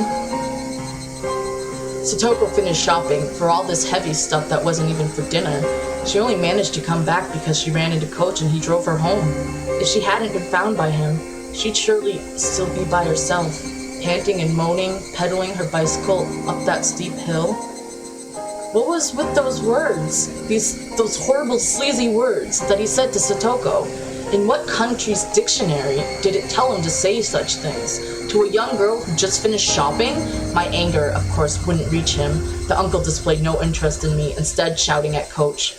Satoko finished shopping for all this heavy stuff that wasn't even for dinner. She only managed to come back because she ran into Coach and he drove her home. If she hadn't been found by him, she'd surely still be by herself, panting and moaning, pedaling her bicycle up that steep hill. What was with those words? Those horrible, sleazy words that he said to Satoko? In what country's dictionary did it tell him to say such things? To a young girl who just finished shopping? My anger, of course, wouldn't reach him. The uncle displayed no interest in me, instead shouting at Coach.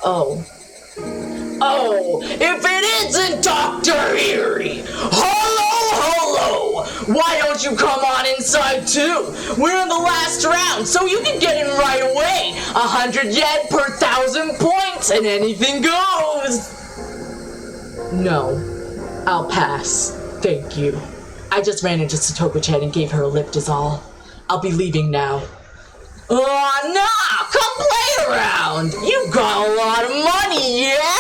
Oh, if it isn't Dr. Erie! Hello! Why don't you come on inside too? We're in the last round, so you can get in right away. 100 yen per 1,000 points, and anything goes. No, I'll pass. Thank you. I just ran into Satoko-chan and gave her a lift is all. I'll be leaving now. Oh, nah! Come play around! You got a lot of money, yeah?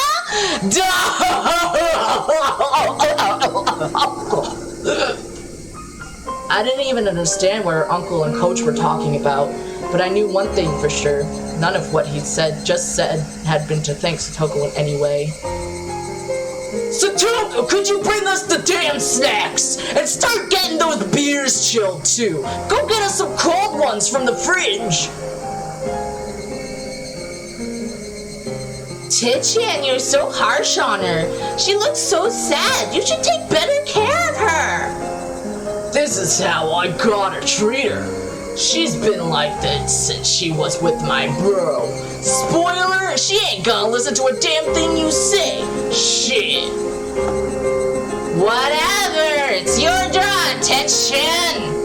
I didn't even understand what her uncle and Coach were talking about, but I knew one thing for sure. None of what he'd said had been to thank Satoko in any way. Satoko, could you bring us the damn snacks? And start getting those beers chilled too. Go get us some cold ones from the fridge. Tichian, you're so harsh on her. She looks so sad. You should take better care of her. This is how I gotta treat her. She's been like this since she was with my bro. Spoiler, she ain't gonna listen to a damn thing you say. Shit. Whatever! It's your draw, Tetchin!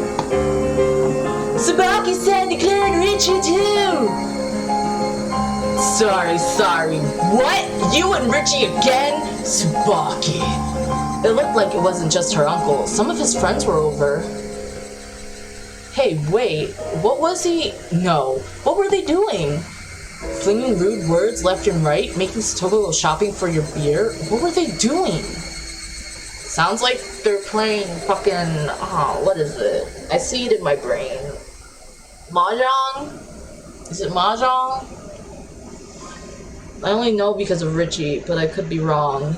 Sabaki-san declared Richie too! Sorry. What? You and Richie again? Tsubaki. It looked like it wasn't just her uncle. Some of his friends were over. Hey, wait. What was he? No. What were they doing? Flinging rude words left and right? Making Satoko go shopping for your beer? What were they doing? Sounds like they're playing fucking... what is it? I see it in my brain. Mahjong? Is it Mahjong? I only know because of Richie, but I could be wrong.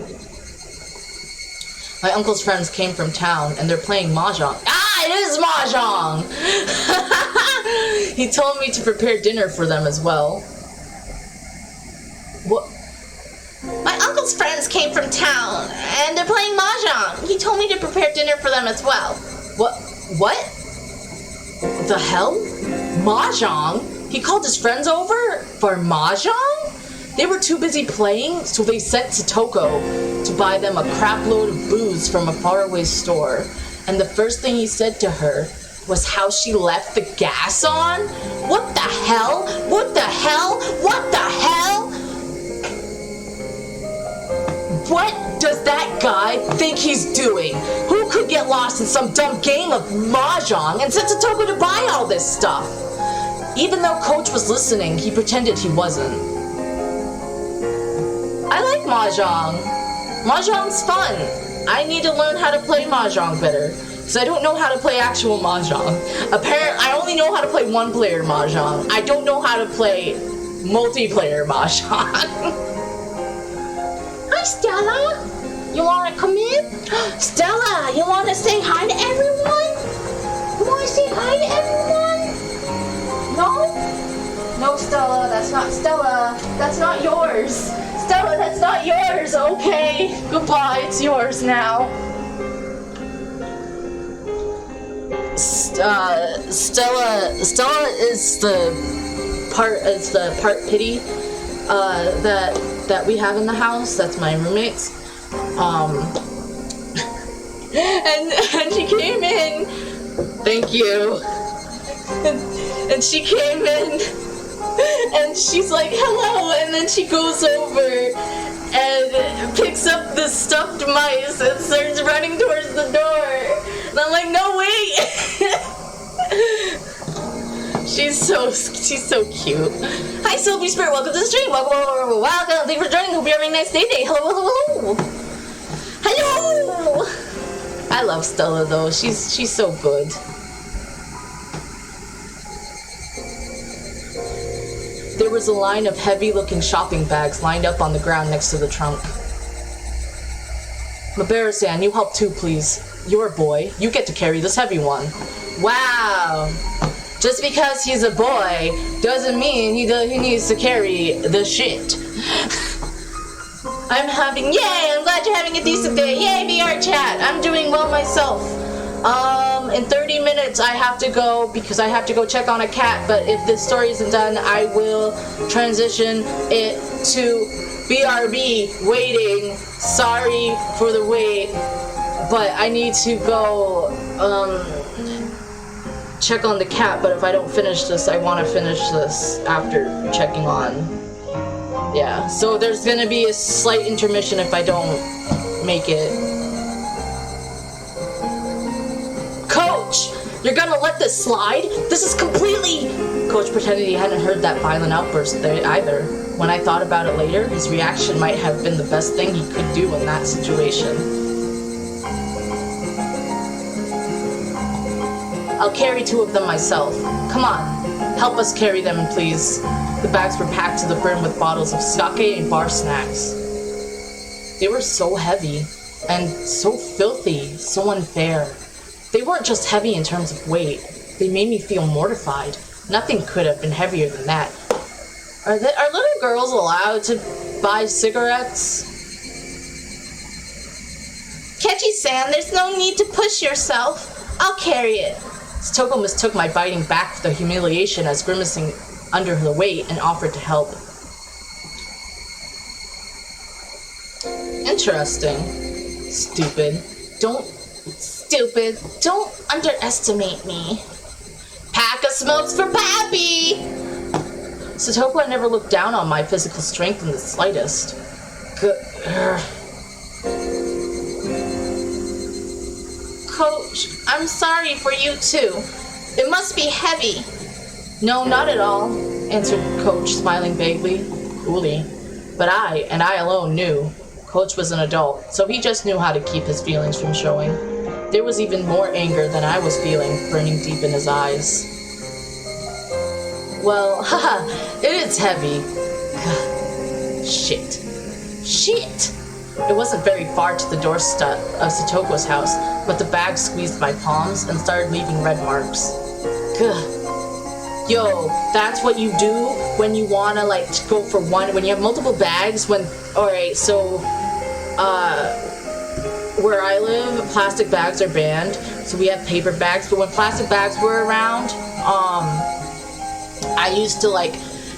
My uncle's friends came from town, and they're playing Mahjong. It is Mahjong! He told me to prepare dinner for them as well. What? My uncle's friends came from town, and they're playing Mahjong. He told me to prepare dinner for them as well. What? The hell? Mahjong? He called his friends over for Mahjong? They were too busy playing, so they sent Satoko to buy them a crap load of booze from a faraway store. And the first thing he said to her was how she left the gas on? What the hell? What the hell? What the hell? What does that guy think he's doing? Who could get lost in some dumb game of Mahjong and send Satoko to buy all this stuff? Even though Coach was listening, he pretended he wasn't. I like Mahjong. Mahjong's fun. I need to learn how to play Mahjong better, because I don't know how to play actual Mahjong. Apparently, I only know how to play one-player Mahjong. I don't know how to play multiplayer Mahjong. Hi, Stella. You want to come in? Stella, you want to say hi to everyone? You want to say hi to everyone? No? No, Stella, that's not Stella. That's not yours. Stella, that's not yours, okay? Goodbye, it's yours now. Stella is the part pity that we have in the house. That's my roommate's. And she came in. Thank you. And she came in. And she's like, hello, and then she goes over and picks up the stuffed mice and starts running towards the door. And I'm like, no, wait! She's so cute. Hi, Sylvie Spirit, welcome to the stream. Welcome. Thank you for joining. Hope you're having a nice day. Hello. I love Stella, though. She's so good. There was a line of heavy-looking shopping bags lined up on the ground next to the trunk. Mabara-san, you help too, please. You're a boy. You get to carry this heavy one. Wow. Just because he's a boy doesn't mean he needs to carry the shit. I'm glad you're having a decent day. Yay, VR chat. I'm doing well myself. In 30 minutes I have to go because I have to go check on a cat, but if this story isn't done, I will transition it to BRB waiting. Sorry for the wait, but I need to go check on the cat, but if I don't finish this, I want to finish this after checking on. Yeah, so there's gonna be a slight intermission if I don't make it. Coach! You're gonna let this slide? This is completely... Coach pretended he hadn't heard that violent outburst there either. When I thought about it later, his reaction might have been the best thing he could do in that situation. I'll carry 2 of them myself. Come on, help us carry them, please. The bags were packed to the brim with bottles of sake and bar snacks. They were so heavy, and so filthy, so unfair. They weren't just heavy in terms of weight. They made me feel mortified. Nothing could have been heavier than that. Are little girls allowed to buy cigarettes? Ketchy-san, there's no need to push yourself. I'll carry it. Satoko mistook my biting back for the humiliation as grimacing under the weight and offered to help. Interesting. Stupid. Don't underestimate me. Pack of smokes for Pappy! Satoko had never looked down on my physical strength in the slightest. Coach, I'm sorry for you too. It must be heavy. No, not at all, answered Coach, smiling vaguely, coolly. But I, and I alone, knew. Coach was an adult, so he just knew how to keep his feelings from showing. There was even more anger than I was feeling, burning deep in his eyes. Well, haha, it is heavy. Shit. It wasn't very far to the doorstep of Satoko's house, but the bag squeezed my palms and started leaving red marks. Yo, that's what you do when you wanna go for one, when you have multiple bags, alright, so, where I live, plastic bags are banned, so we have paper bags, but when plastic bags were around, I used to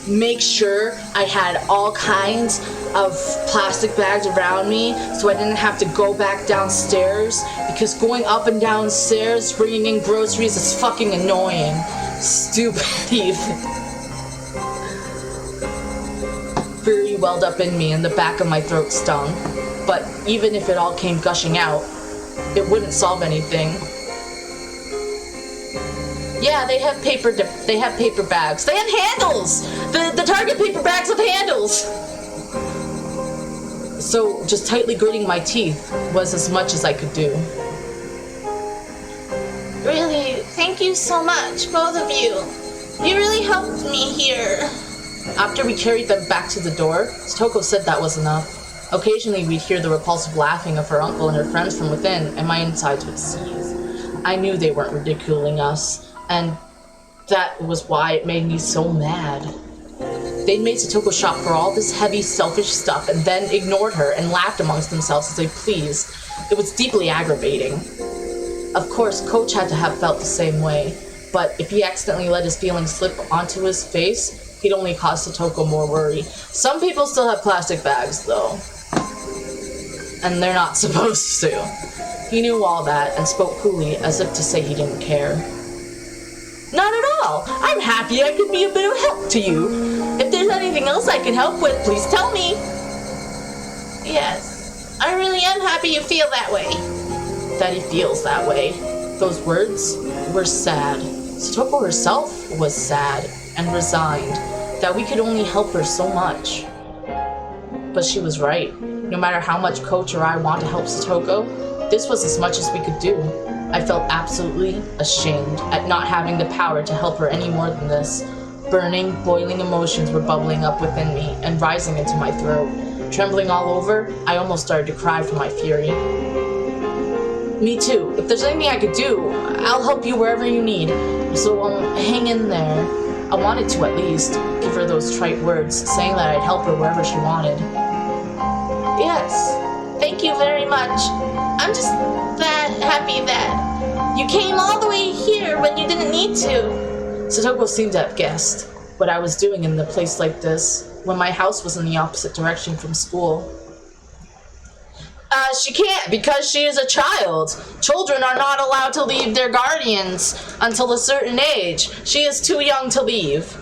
make sure I had all kinds of plastic bags around me so I didn't have to go back downstairs, because going up and downstairs bringing in groceries is fucking annoying. Stupid. Fury welled up in me and the back of my throat stung, but even if it all came gushing out, it wouldn't solve anything. Yeah, they have paper bags. They have handles! The Target paper bags have handles! So just tightly gritting my teeth was as much as I could do. Really, thank you so much, both of you. You really helped me here. After we carried them back to the door, Satoko said that was enough. Occasionally we'd hear the repulsive laughing of her uncle and her friends from within, and my insides would seize. I knew they weren't ridiculing us, and that was why it made me so mad. They'd made Satoko shop for all this heavy, selfish stuff and then ignored her and laughed amongst themselves as they pleased. It was deeply aggravating. Of course, Coach had to have felt the same way, but if he accidentally let his feelings slip onto his face, he'd only cause Satoko more worry. Some people still have plastic bags, though. And they're not supposed to. He knew all that and spoke coolly as if to say he didn't care. Not at all! I'm happy I could be a bit of help to you. If there's anything else I can help with, please tell me. Yes, I really am happy you feel that way. That he feels that way. Those words were sad. Satoko herself was sad and resigned that we could only help her so much. But she was right. No matter how much Coach or I want to help Satoko, this was as much as we could do. I felt absolutely ashamed at not having the power to help her any more than this. Burning, boiling emotions were bubbling up within me and rising into my throat. Trembling all over, I almost started to cry from my fury. Me too. If there's anything I could do, I'll help you wherever you need. So, hang in there. I wanted to at least give her those trite words, saying that I'd help her wherever she wanted. Yes, thank you very much. I'm just that happy that you came all the way here when you didn't need to. Satoko seemed to have guessed what I was doing in a place like this, when my house was in the opposite direction from school. She can't, because she is a child. Children are not allowed to leave their guardians until a certain age. She is too young to leave.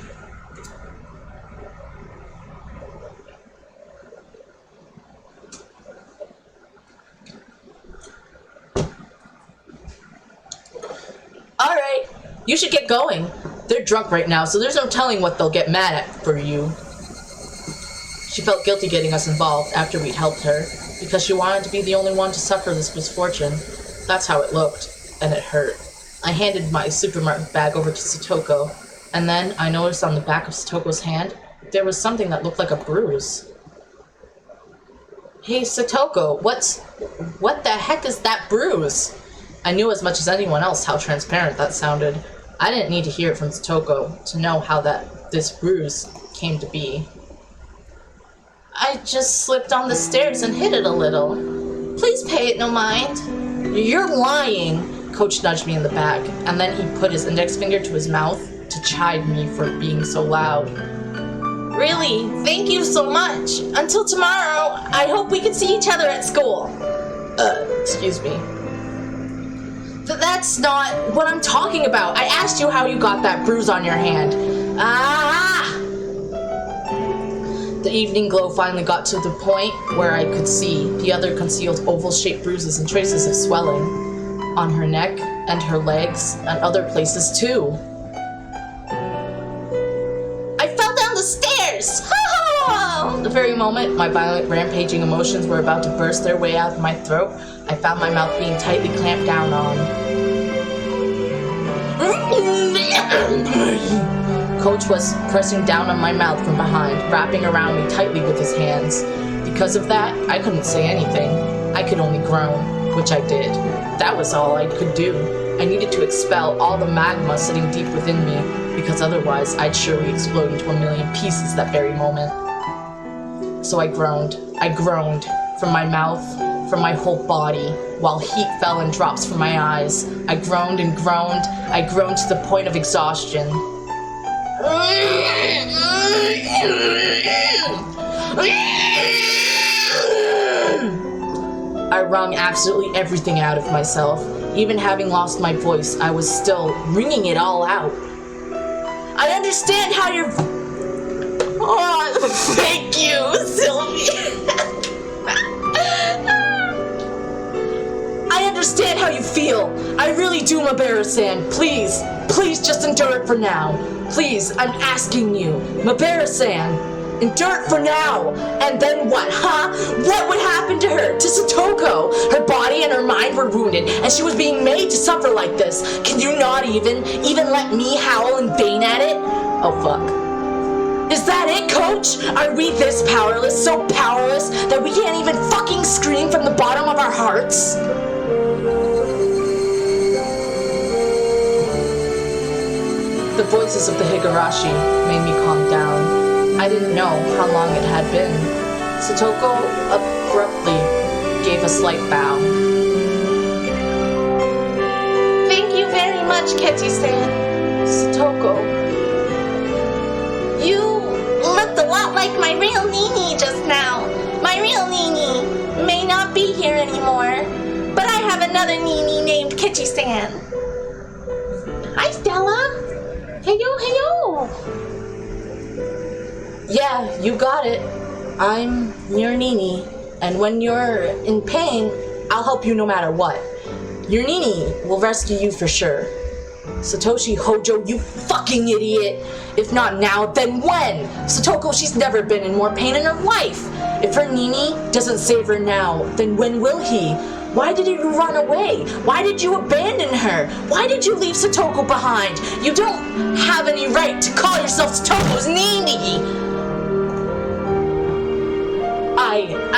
Alright, you should get going. They're drunk right now, so there's no telling what they'll get mad at for you. She felt guilty getting us involved after we'd helped her, because she wanted to be the only one to suffer this misfortune. That's how it looked, and it hurt. I handed my supermarket bag over to Satoko, and then I noticed on the back of Satoko's hand, there was something that looked like a bruise. Hey, Satoko, what the heck is that bruise? I knew as much as anyone else how transparent that sounded. I didn't need to hear it from Satoko to know how this bruise came to be. I just slipped on the stairs and hit it a little. Please pay it no mind. You're lying! Coach nudged me in the back, and then he put his index finger to his mouth to chide me for being so loud. Really, thank you so much. Until tomorrow, I hope we can see each other at school. Excuse me. That's not what I'm talking about. I asked you how you got that bruise on your hand. Ah! The evening glow finally got to the point where I could see the other concealed oval-shaped bruises and traces of swelling on her neck and her legs and other places too. I fell down the stairs! The very moment my violent, rampaging emotions were about to burst their way out of my throat, I found my mouth being tightly clamped down on. Coach was pressing down on my mouth from behind, wrapping around me tightly with his hands. Because of that, I couldn't say anything. I could only groan, which I did. That was all I could do. I needed to expel all the magma sitting deep within me, because otherwise I'd surely explode into a million pieces that very moment. So I groaned from my mouth, from my whole body, while heat fell in drops from my eyes. I groaned and groaned. I groaned to the point of exhaustion. I wrung absolutely everything out of myself. Even having lost my voice, I was still wringing it all out. I understand how you're... Oh, thank you, Sylvie. I understand how you feel. I really do, Mabara-san. Please just endure it for now. Please, I'm asking you. Mabara-san, endure it for now. And then what, huh? What would happen to her? To Satoko? Her body and her mind were wounded, and she was being made to suffer like this. Can you not even let me howl in vain at it? Oh, fuck. Is that it, Coach? Are we this powerless, so powerless, that we can't even fucking scream from the bottom of our hearts? The voices of the Higurashi made me calm down. I didn't know how long it had been. Satoko abruptly gave a slight bow. Thank you very much, Ketty-san. Satoko. You looked a lot like my real Nini just now. My real Nini may not be here anymore, but I have another Nini named Ketty-san. Hi, Stella. Heyo. Yeah, you got it. I'm your Nini, and when you're in pain, I'll help you no matter what. Your Nini will rescue you for sure. Satoshi Hojo, you fucking idiot! If not now, then when? Satoko, she's never been in more pain in her life! If her Nini doesn't save her now, then when will he? Why did you run away? Why did you abandon her? Why did you leave Satoko behind? You don't have any right to call yourself Satoko's Nini!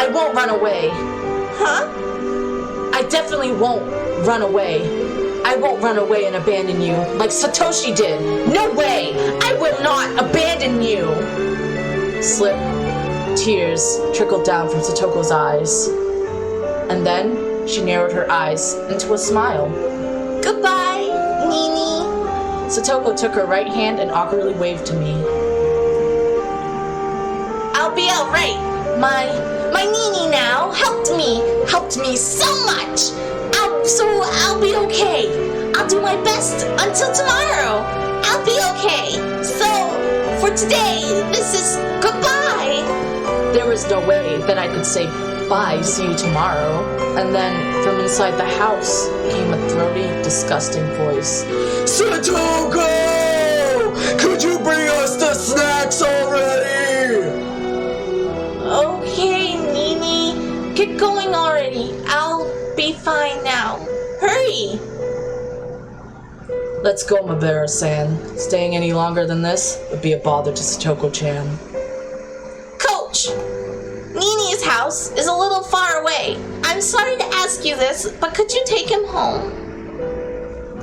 I won't run away. Huh? I definitely won't run away. I won't run away and abandon you like Satoshi did. No way! I will not abandon you! Slip. Tears trickled down from Satoko's eyes. And then she narrowed her eyes into a smile. Goodbye, Nini. Satoko took her right hand and awkwardly waved to me. I'll be alright. My Nini now helped me so much. I'll be okay. I'll do my best until tomorrow. I'll be okay. So, for today, this is goodbye. There was no way that I could say bye, see you tomorrow. And then, from inside the house, came a throaty, disgusting voice. Satoko! Could you bring us the snacks already? Okay, Nini. Get going already. I'll be fine now. Hurry! Let's go, Mabara-san. Staying any longer than this would be a bother to Satoko-chan. Coach! Nini's house is a little far away. I'm sorry to ask you this, but could you take him home?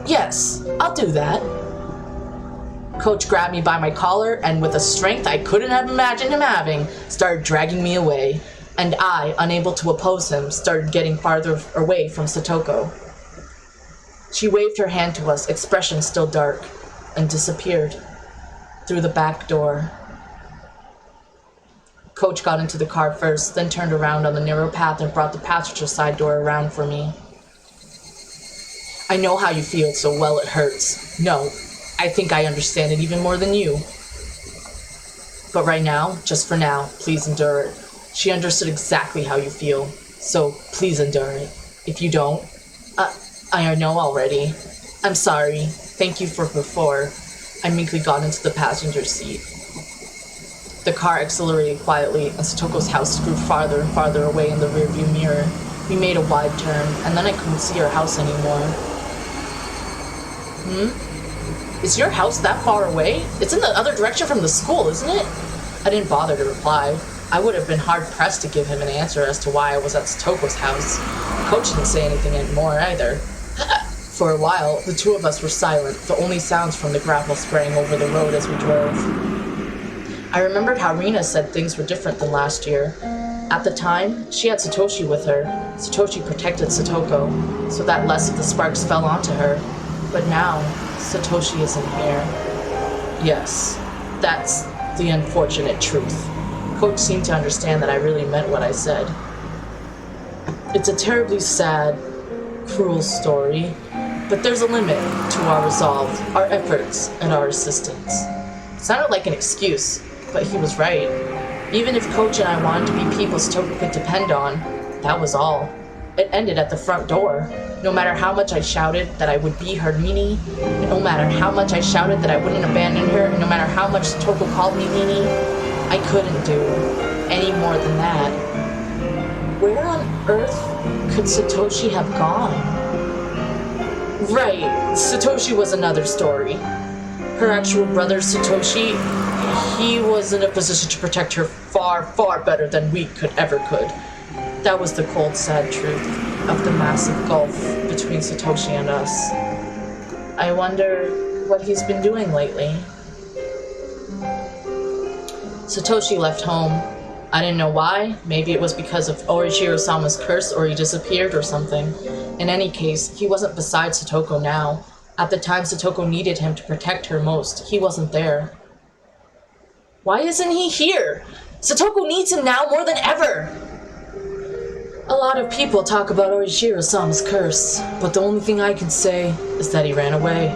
Yes, I'll do that. Coach grabbed me by my collar and with a strength I couldn't have imagined him having, started dragging me away. And I, unable to oppose him, started getting farther away from Satoko. She waved her hand to us, expression still dark, and disappeared through the back door. Coach got into the car first, then turned around on the narrow path and brought the passenger side door around for me. I know how you feel so well it hurts. No, I think I understand it even more than you. But right now, just for now, please endure it. She understood exactly how you feel, so please endure it. If you don't, I know already. I'm sorry. Thank you for before. I meekly got into the passenger seat. The car accelerated quietly, and Satoko's house grew farther and farther away in the rearview mirror. We made a wide turn, and then I couldn't see our house anymore. Is your house that far away? It's in the other direction from the school, isn't it? I didn't bother to reply. I would have been hard-pressed to give him an answer as to why I was at Satoko's house. Coach didn't say anything anymore either. For a while, the two of us were silent, the only sounds from the gravel spraying over the road as we drove. I remembered how Rina said things were different than last year. At the time, she had Satoshi with her. Satoshi protected Satoko, so that less of the sparks fell onto her. But now, Satoshi isn't here. Yes, that's the unfortunate truth. Coach seemed to understand that I really meant what I said. It's a terribly sad, cruel story, but there's a limit to our resolve, our efforts, and our assistance. It sounded like an excuse, but he was right. Even if Coach and I wanted to be people Satoko could depend on, that was all. It ended at the front door. No matter how much I shouted that I would be her Nini, no matter how much I shouted that I wouldn't abandon her, and no matter how much Satoko called me Nini, I couldn't do any more than that. Where on earth could Satoshi have gone? Right, Satoshi was another story. Her actual brother, Satoshi, he was in a position to protect her far, far better than we could. That was the cold, sad truth of the massive gulf between Satoshi and us. I wonder what he's been doing lately. Satoshi left home. I didn't know why. Maybe it was because of Orichiro-sama's curse, or he disappeared or something. In any case, he wasn't beside Satoko now. At the time Satoko needed him to protect her most, he wasn't there. Why isn't he here? Satoko needs him now more than ever! A lot of people talk about Orichiro-sama's curse, but the only thing I can say is that he ran away.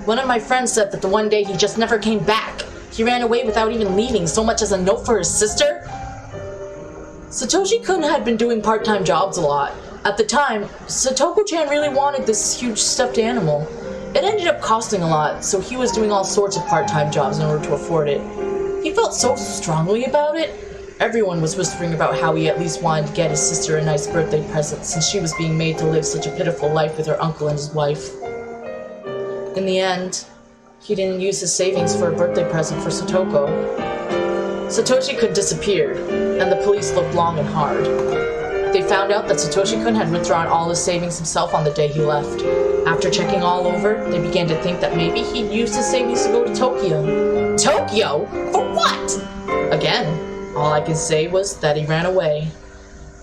One of my friends said that the one day he just never came back. He ran away without even leaving so much as a note for his sister. Satoshi-kun had been doing part-time jobs a lot. At the time, Satoko-chan really wanted this huge stuffed animal. It ended up costing a lot, so he was doing all sorts of part-time jobs in order to afford it. He felt so strongly about it. Everyone was whispering about how he at least wanted to get his sister a nice birthday present since she was being made to live such a pitiful life with her uncle and his wife. In the end, he didn't use his savings for a birthday present for Satoko. Satoshi-kun disappeared, and the police looked long and hard. They found out that Satoshi-kun had withdrawn all his savings himself on the day he left. After checking all over, they began to think that maybe he'd used his savings to go to Tokyo. Tokyo? For what? Again, all I can say was that he ran away.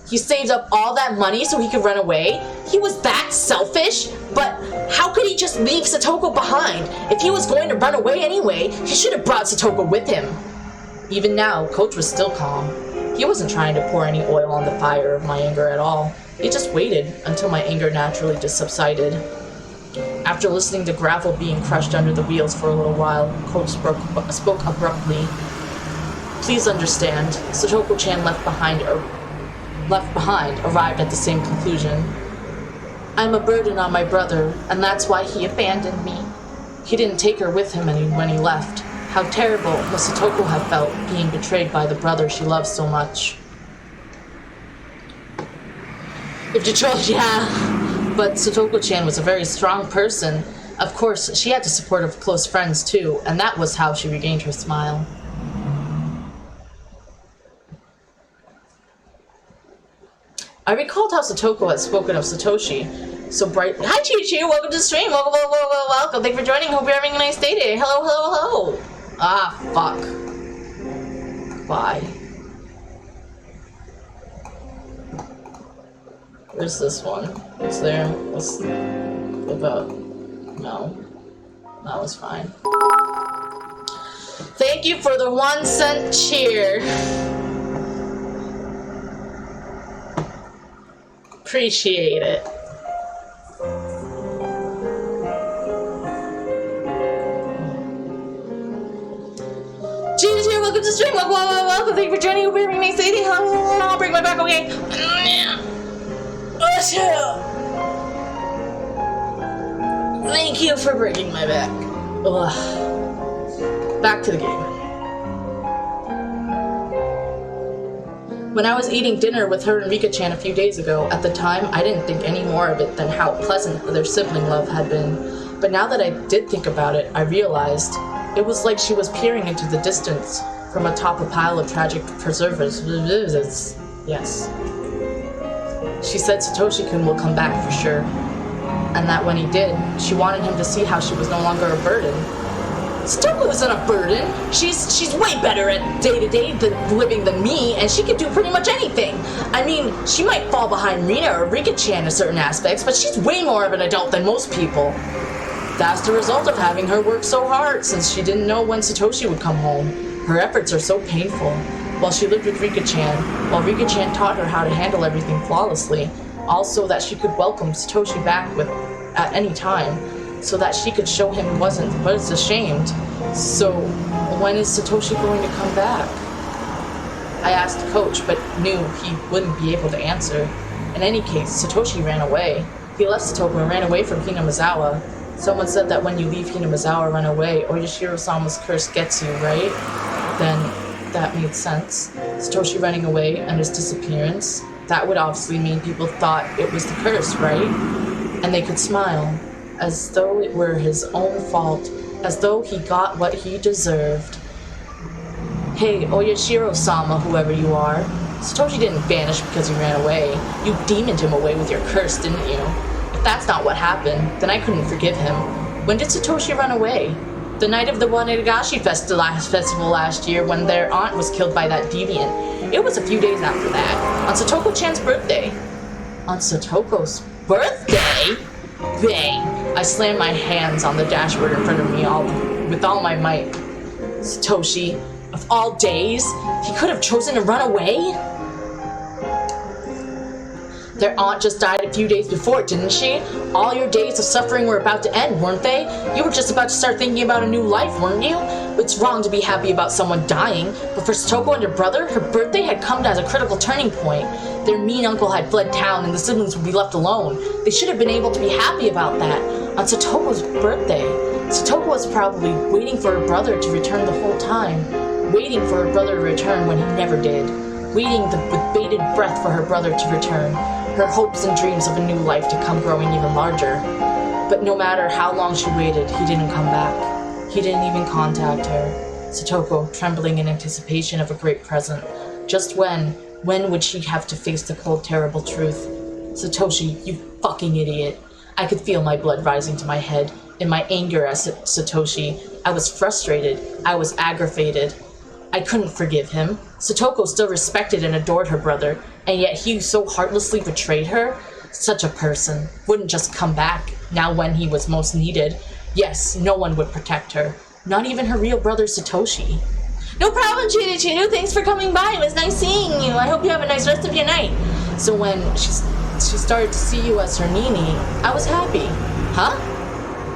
He saved up all that money so he could run away? He was that selfish? But how could he just leave Satoko behind? If he was going to run away anyway, he should have brought Satoko with him. Even now, Coach was still calm. He wasn't trying to pour any oil on the fire of my anger at all. He just waited until my anger naturally just subsided. After listening to gravel being crushed under the wheels for a little while, Coach spoke abruptly. Please understand, Satoko-chan left behind arrived at the same conclusion. I'm a burden on my brother, and that's why he abandoned me. He didn't take her with him when he left. How terrible must Satoko have felt being betrayed by the brother she loves so much. Yeah, but Satoko-chan was a very strong person. Of course, she had the support of close friends too, and that was how she regained her smile. I recalled how Satoko had spoken of Satoshi so bright. Hi, Chi-Chi, welcome to the stream. Welcome. Thank you for joining. Hope you're having a nice day today. Hello. Ah, fuck. Bye. Where's this one? What's there? What's about? No. That was fine. Thank you for the 1 cent cheer. Appreciate it. welcome to stream. Welcome. Thank you for joining. We're being nice lady. I'll break my back, okay? Thank you for breaking my back. Ugh. Back to the game. When I was eating dinner with her and Rika-chan a few days ago, at the time, I didn't think any more of it than how pleasant their sibling love had been. But now that I did think about it, I realized it was like she was peering into the distance from atop a pile of tragic preservers. Yes. She said Satoshi-kun will come back for sure. And that when he did, she wanted him to see how she was no longer a burden. Satoko isn't a burden. She's way better at day-to-day living than me, and she can do pretty much anything. I mean, she might fall behind Rina or Rika-chan in certain aspects, but she's way more of an adult than most people. That's the result of having her work so hard, since she didn't know when Satoshi would come home. Her efforts are so painful. While she lived with Rika-chan, while Rika-chan taught her how to handle everything flawlessly, also that she could welcome Satoshi back at any time, so that she could show him he wasn't ashamed. So, when is Satoshi going to come back? I asked the coach, but knew he wouldn't be able to answer. In any case, Satoshi ran away. He left Satoko and ran away from Hinamizawa. Someone said that when you leave Hinamizawa, run away, or Yoshiro-sama's curse gets you, right? Then, that made sense. Satoshi running away and his disappearance, that would obviously mean people thought it was the curse, right? And they could smile, as though it were his own fault, as though he got what he deserved. Hey, Oyashiro-sama, whoever you are, Satoshi didn't vanish because he ran away. You demoned him away with your curse, didn't you? If that's not what happened, then I couldn't forgive him. When did Satoshi run away? The night of the Wanagashi festival last year, when their aunt was killed by that deviant. It was a few days after that, on Satoko-chan's birthday. On Satoko's birthday? Bang! I slammed my hands on the dashboard in front of me with all my might. Satoshi, of all days, he could have chosen to run away? Their aunt just died a few days before, didn't she? All your days of suffering were about to end, weren't they? You were just about to start thinking about a new life, weren't you? It's wrong to be happy about someone dying, but for Satoko and her brother, her birthday had come as a critical turning point. Their mean uncle had fled town and the siblings would be left alone. They should have been able to be happy about that. On Satoko's birthday, Satoko was probably waiting for her brother to return the whole time. Waiting for her brother to return when he never did. Waiting with bated breath for her brother to return. Her hopes and dreams of a new life to come growing even larger. But no matter how long she waited, he didn't come back. He didn't even contact her. Satoko, trembling in anticipation of a great present. Just when would she have to face the cold, terrible truth? Satoshi, you fucking idiot. I could feel my blood rising to my head. In my anger at Satoshi, I was frustrated. I was aggravated. I couldn't forgive him. Satoko still respected and adored her brother, and yet he so heartlessly betrayed her. Such a person wouldn't just come back, now when he was most needed. Yes, no one would protect her. Not even her real brother Satoshi. No problem, Chiru. Thanks for coming by. It was nice seeing you. I hope you have a nice rest of your night. So when she started to see you as her Nini, I was happy. Huh?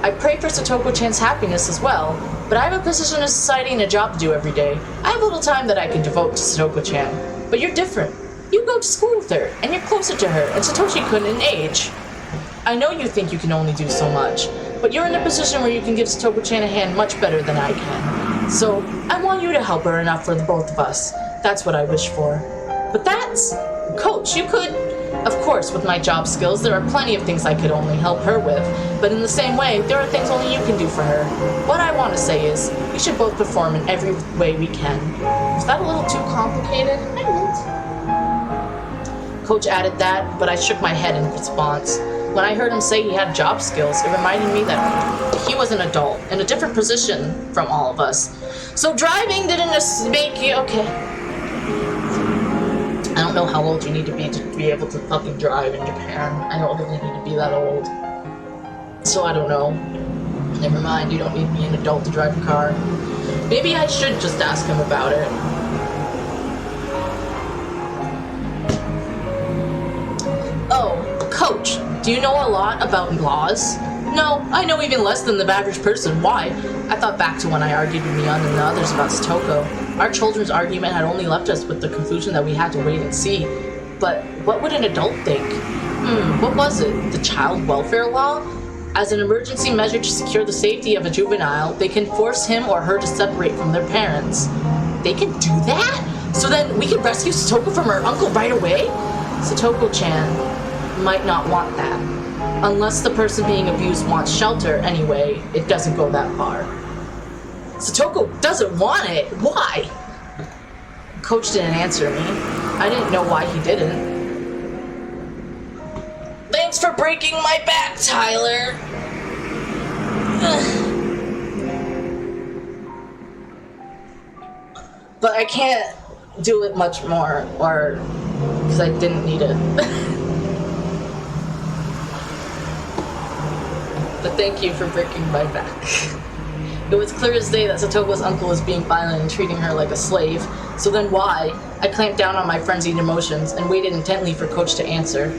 I pray for Satoko-chan's happiness as well, but I have a position in society and a job to do every day. I have little time that I can devote to Satoko-chan. But you're different. You go to school with her, and you're closer to her, and Satoshi couldn't in age. I know you think you can only do so much, but you're in a position where you can give Satoko-chan a hand much better than I can. So, I want you to help her enough for the both of us. That's what I wish for. But that's... Coach, you could... Of course, with my job skills, there are plenty of things I could only help her with, but in the same way, there are things only you can do for her. What I want to say is, we should both perform in every way we can. Is that a little too complicated? Coach added that, but I shook my head in response. When I heard him say he had job skills, it reminded me that he was an adult, in a different position from all of us. So driving didn't make you... Okay. I don't know how old you need to be able to fucking drive in Japan. I don't think you need to be that old. So I don't know. Never mind, you don't need to be an adult to drive a car. Maybe I should just ask him about it. Oh, Coach, do you know a lot about laws? No, I know even less than the average person. Why? I thought back to when I argued with Mion and the others about Satoko. Our children's argument had only left us with the conclusion that we had to wait and see. But what would an adult think? What was it? The child welfare law? As an emergency measure to secure the safety of a juvenile, they can force him or her to separate from their parents. They can do that? So then we could rescue Satoko from her uncle right away? Satoko-chan might not want that. Unless the person being abused wants shelter anyway, it doesn't go that far. Satoko doesn't want it. Why? Coach didn't answer me. I didn't know why he didn't. Thanks for breaking my back, Tyler. But I can't do it much more, or because I didn't need it. But thank you for breaking my back. It was clear as day that Satoko's uncle was being violent and treating her like a slave. So then why? I clamped down on my frenzied emotions and waited intently for Coach to answer.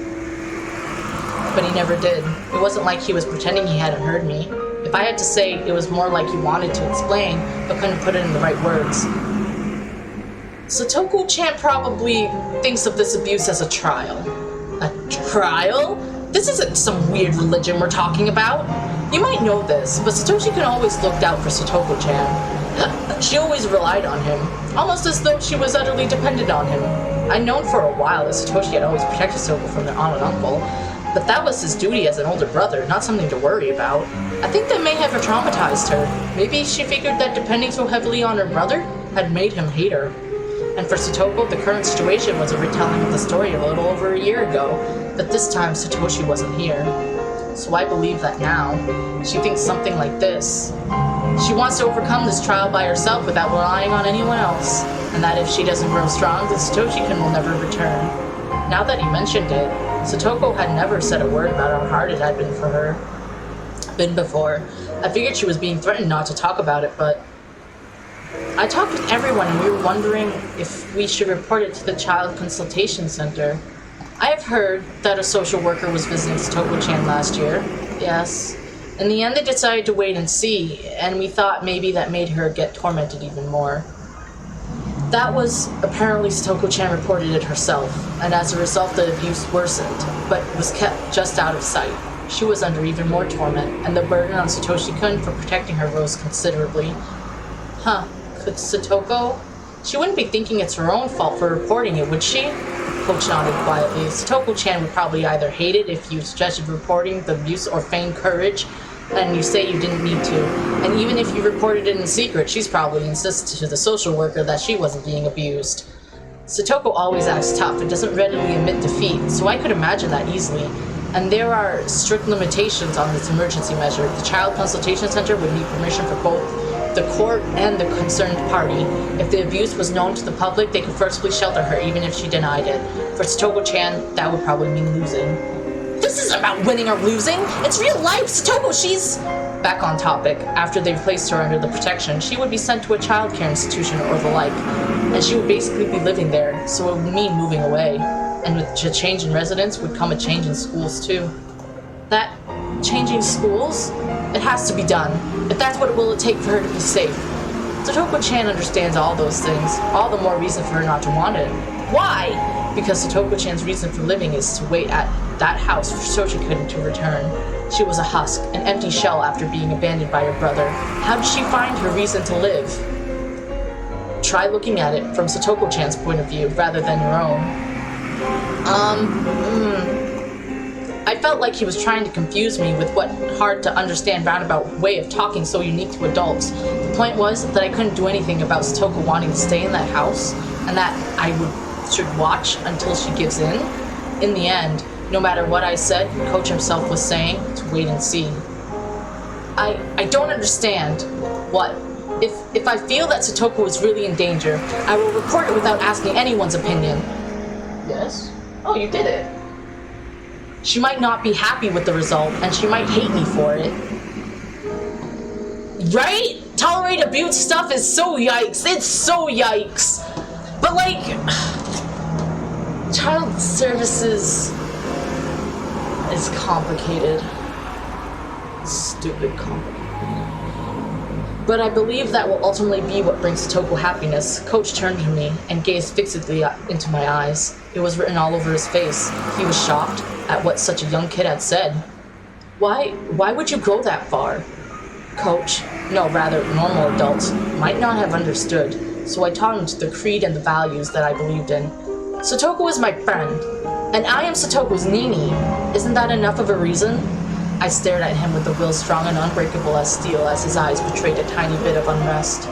But he never did. It wasn't like he was pretending he hadn't heard me. If I had to say, it was more like he wanted to explain, but couldn't put it in the right words. Satoko-chan probably thinks of this abuse as a trial. A trial? This isn't some weird religion we're talking about. You might know this, but Satoshi can always look out for Satoko-chan. She always relied on him, almost as though she was utterly dependent on him. I'd known for a while that Satoshi had always protected Satoko from their aunt and uncle, but that was his duty as an older brother, not something to worry about. I think that may have traumatized her. Maybe she figured that depending so heavily on her brother had made him hate her. And for Satoko, the current situation was a retelling of the story a little over a year ago, but this time Satoshi wasn't here. So I believe that now. She thinks something like this. She wants to overcome this trial by herself without relying on anyone else, and that if she doesn't grow strong, then Satoshi-kun will never return. Now that he mentioned it, Satoko had never said a word about how hard it had been for her. Been before. I figured she was being threatened not to talk about it, but I talked with everyone and we were wondering if we should report it to the Child Consultation Center. I have heard that a social worker was visiting Satoko-chan last year. Yes. In the end, they decided to wait and see, and we thought maybe that made her get tormented even more. That was apparently Satoko-chan reported it herself, and as a result the abuse worsened, but was kept just out of sight. She was under even more torment, and the burden on Satoshi-kun for protecting her rose considerably. Huh, could Satoko? She wouldn't be thinking it's her own fault for reporting it, would she? Coach nodded quietly. Satoko-chan would probably either hate it if you suggested reporting the abuse or feign courage, and you say you didn't need to. And even if you reported it in secret, she's probably insisted to the social worker that she wasn't being abused. Satoko always acts tough and doesn't readily admit defeat, so I could imagine that easily. And there are strict limitations on this emergency measure. The Child Consultation Center would need permission for both the court and the concerned party. If the abuse was known to the public, they could forcibly shelter her even if she denied it. For Satoko-chan, that would probably mean losing. This isn't about winning or losing! It's real life! Satoko, she's... Back on topic, after they placed her under the protection, she would be sent to a child care institution or the like, and she would basically be living there, so it would mean moving away. And with a change in residence would come a change in schools too. That changing schools? It has to be done, if that's what it will take for her to be safe. Satoko-chan understands all those things, all the more reason for her not to want it. Why? Because Satoko-chan's reason for living is to wait at that house for Satoshi-kun to return. She was a husk, an empty shell after being abandoned by her brother. How did she find her reason to live? Try looking at it from Satoko-chan's point of view rather than your own. I felt like he was trying to confuse me with what hard to understand roundabout way of talking so unique to adults. The point was that I couldn't do anything about Satoko wanting to stay in that house, and that I should watch until she gives in. In the end, no matter what I said, Coach himself was saying to wait and see. I don't understand. What? If I feel that Satoko is really in danger, I will report it without asking anyone's opinion. Yes? Oh, you did it. She might not be happy with the result, and she might hate me for it. Right? Tolerate abuse stuff is so yikes. It's so yikes. But like, child services is complicated. Stupid compliment. But I believe that will ultimately be what brings Satoko happiness. Coach turned to me and gazed fixedly into my eyes. It was written all over his face. He was shocked at what such a young kid had said. Why would you go that far? Coach, no, rather, normal adults, might not have understood, so I taught him the creed and the values that I believed in. Satoko is my friend, and I am Satoko's Nini. Isn't that enough of a reason? I stared at him with a will strong and unbreakable as steel as his eyes betrayed a tiny bit of unrest.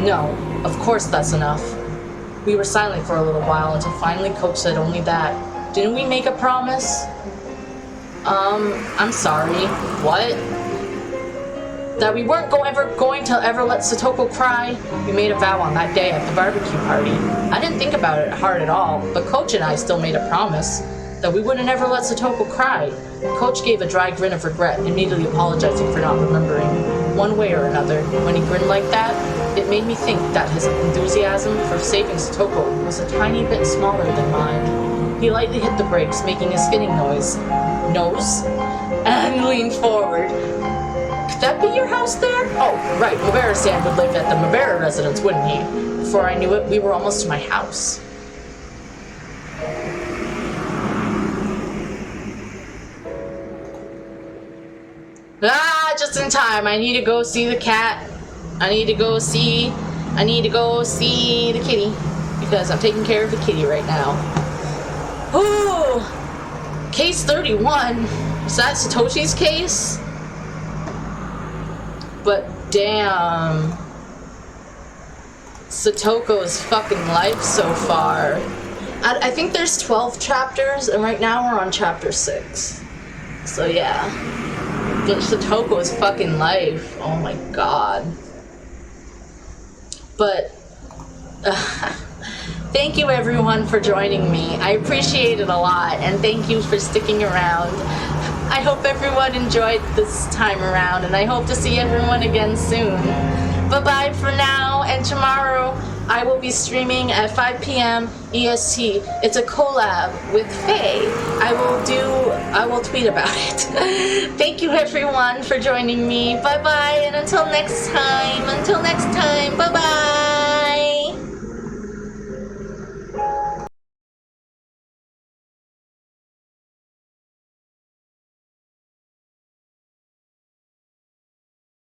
No, of course that's enough. We were silent for a little while until finally Coach said only that. Didn't we make a promise? I'm sorry. What? That we weren't ever going to let Satoko cry. We made a vow on that day at the barbecue party. I didn't think about it hard at all, but Coach and I still made a promise that we wouldn't ever let Satoko cry. Coach gave a dry grin of regret, immediately apologizing for not remembering. One way or another, when he grinned like that, it made me think that his enthusiasm for saving Satoko was a tiny bit smaller than mine. He lightly hit the brakes, making a skidding noise, and leaned forward. Could that be your house there? Oh, right, Mabara-san would live at the Mabara residence, wouldn't he? Before I knew it, we were almost to my house. Just in time. I need to go see the cat. I need to go see the kitty. Because I'm taking care of the kitty right now. Ooh! Case 31. Is that Satoshi's case? But damn. Satoko's fucking life so far. I think there's 12 chapters, and right now we're on chapter 6. So yeah. But Satoko's fucking life. Oh my god. But thank you everyone for joining me. I appreciate it a lot, and thank you for sticking around. I hope everyone enjoyed this time around, and I hope to see everyone again soon. Bye-bye for now, and tomorrow I will be streaming at 5 p.m. EST. It's a collab with Faye. I will tweet about it. Thank you everyone for joining me. Bye-bye, and until next time, bye-bye.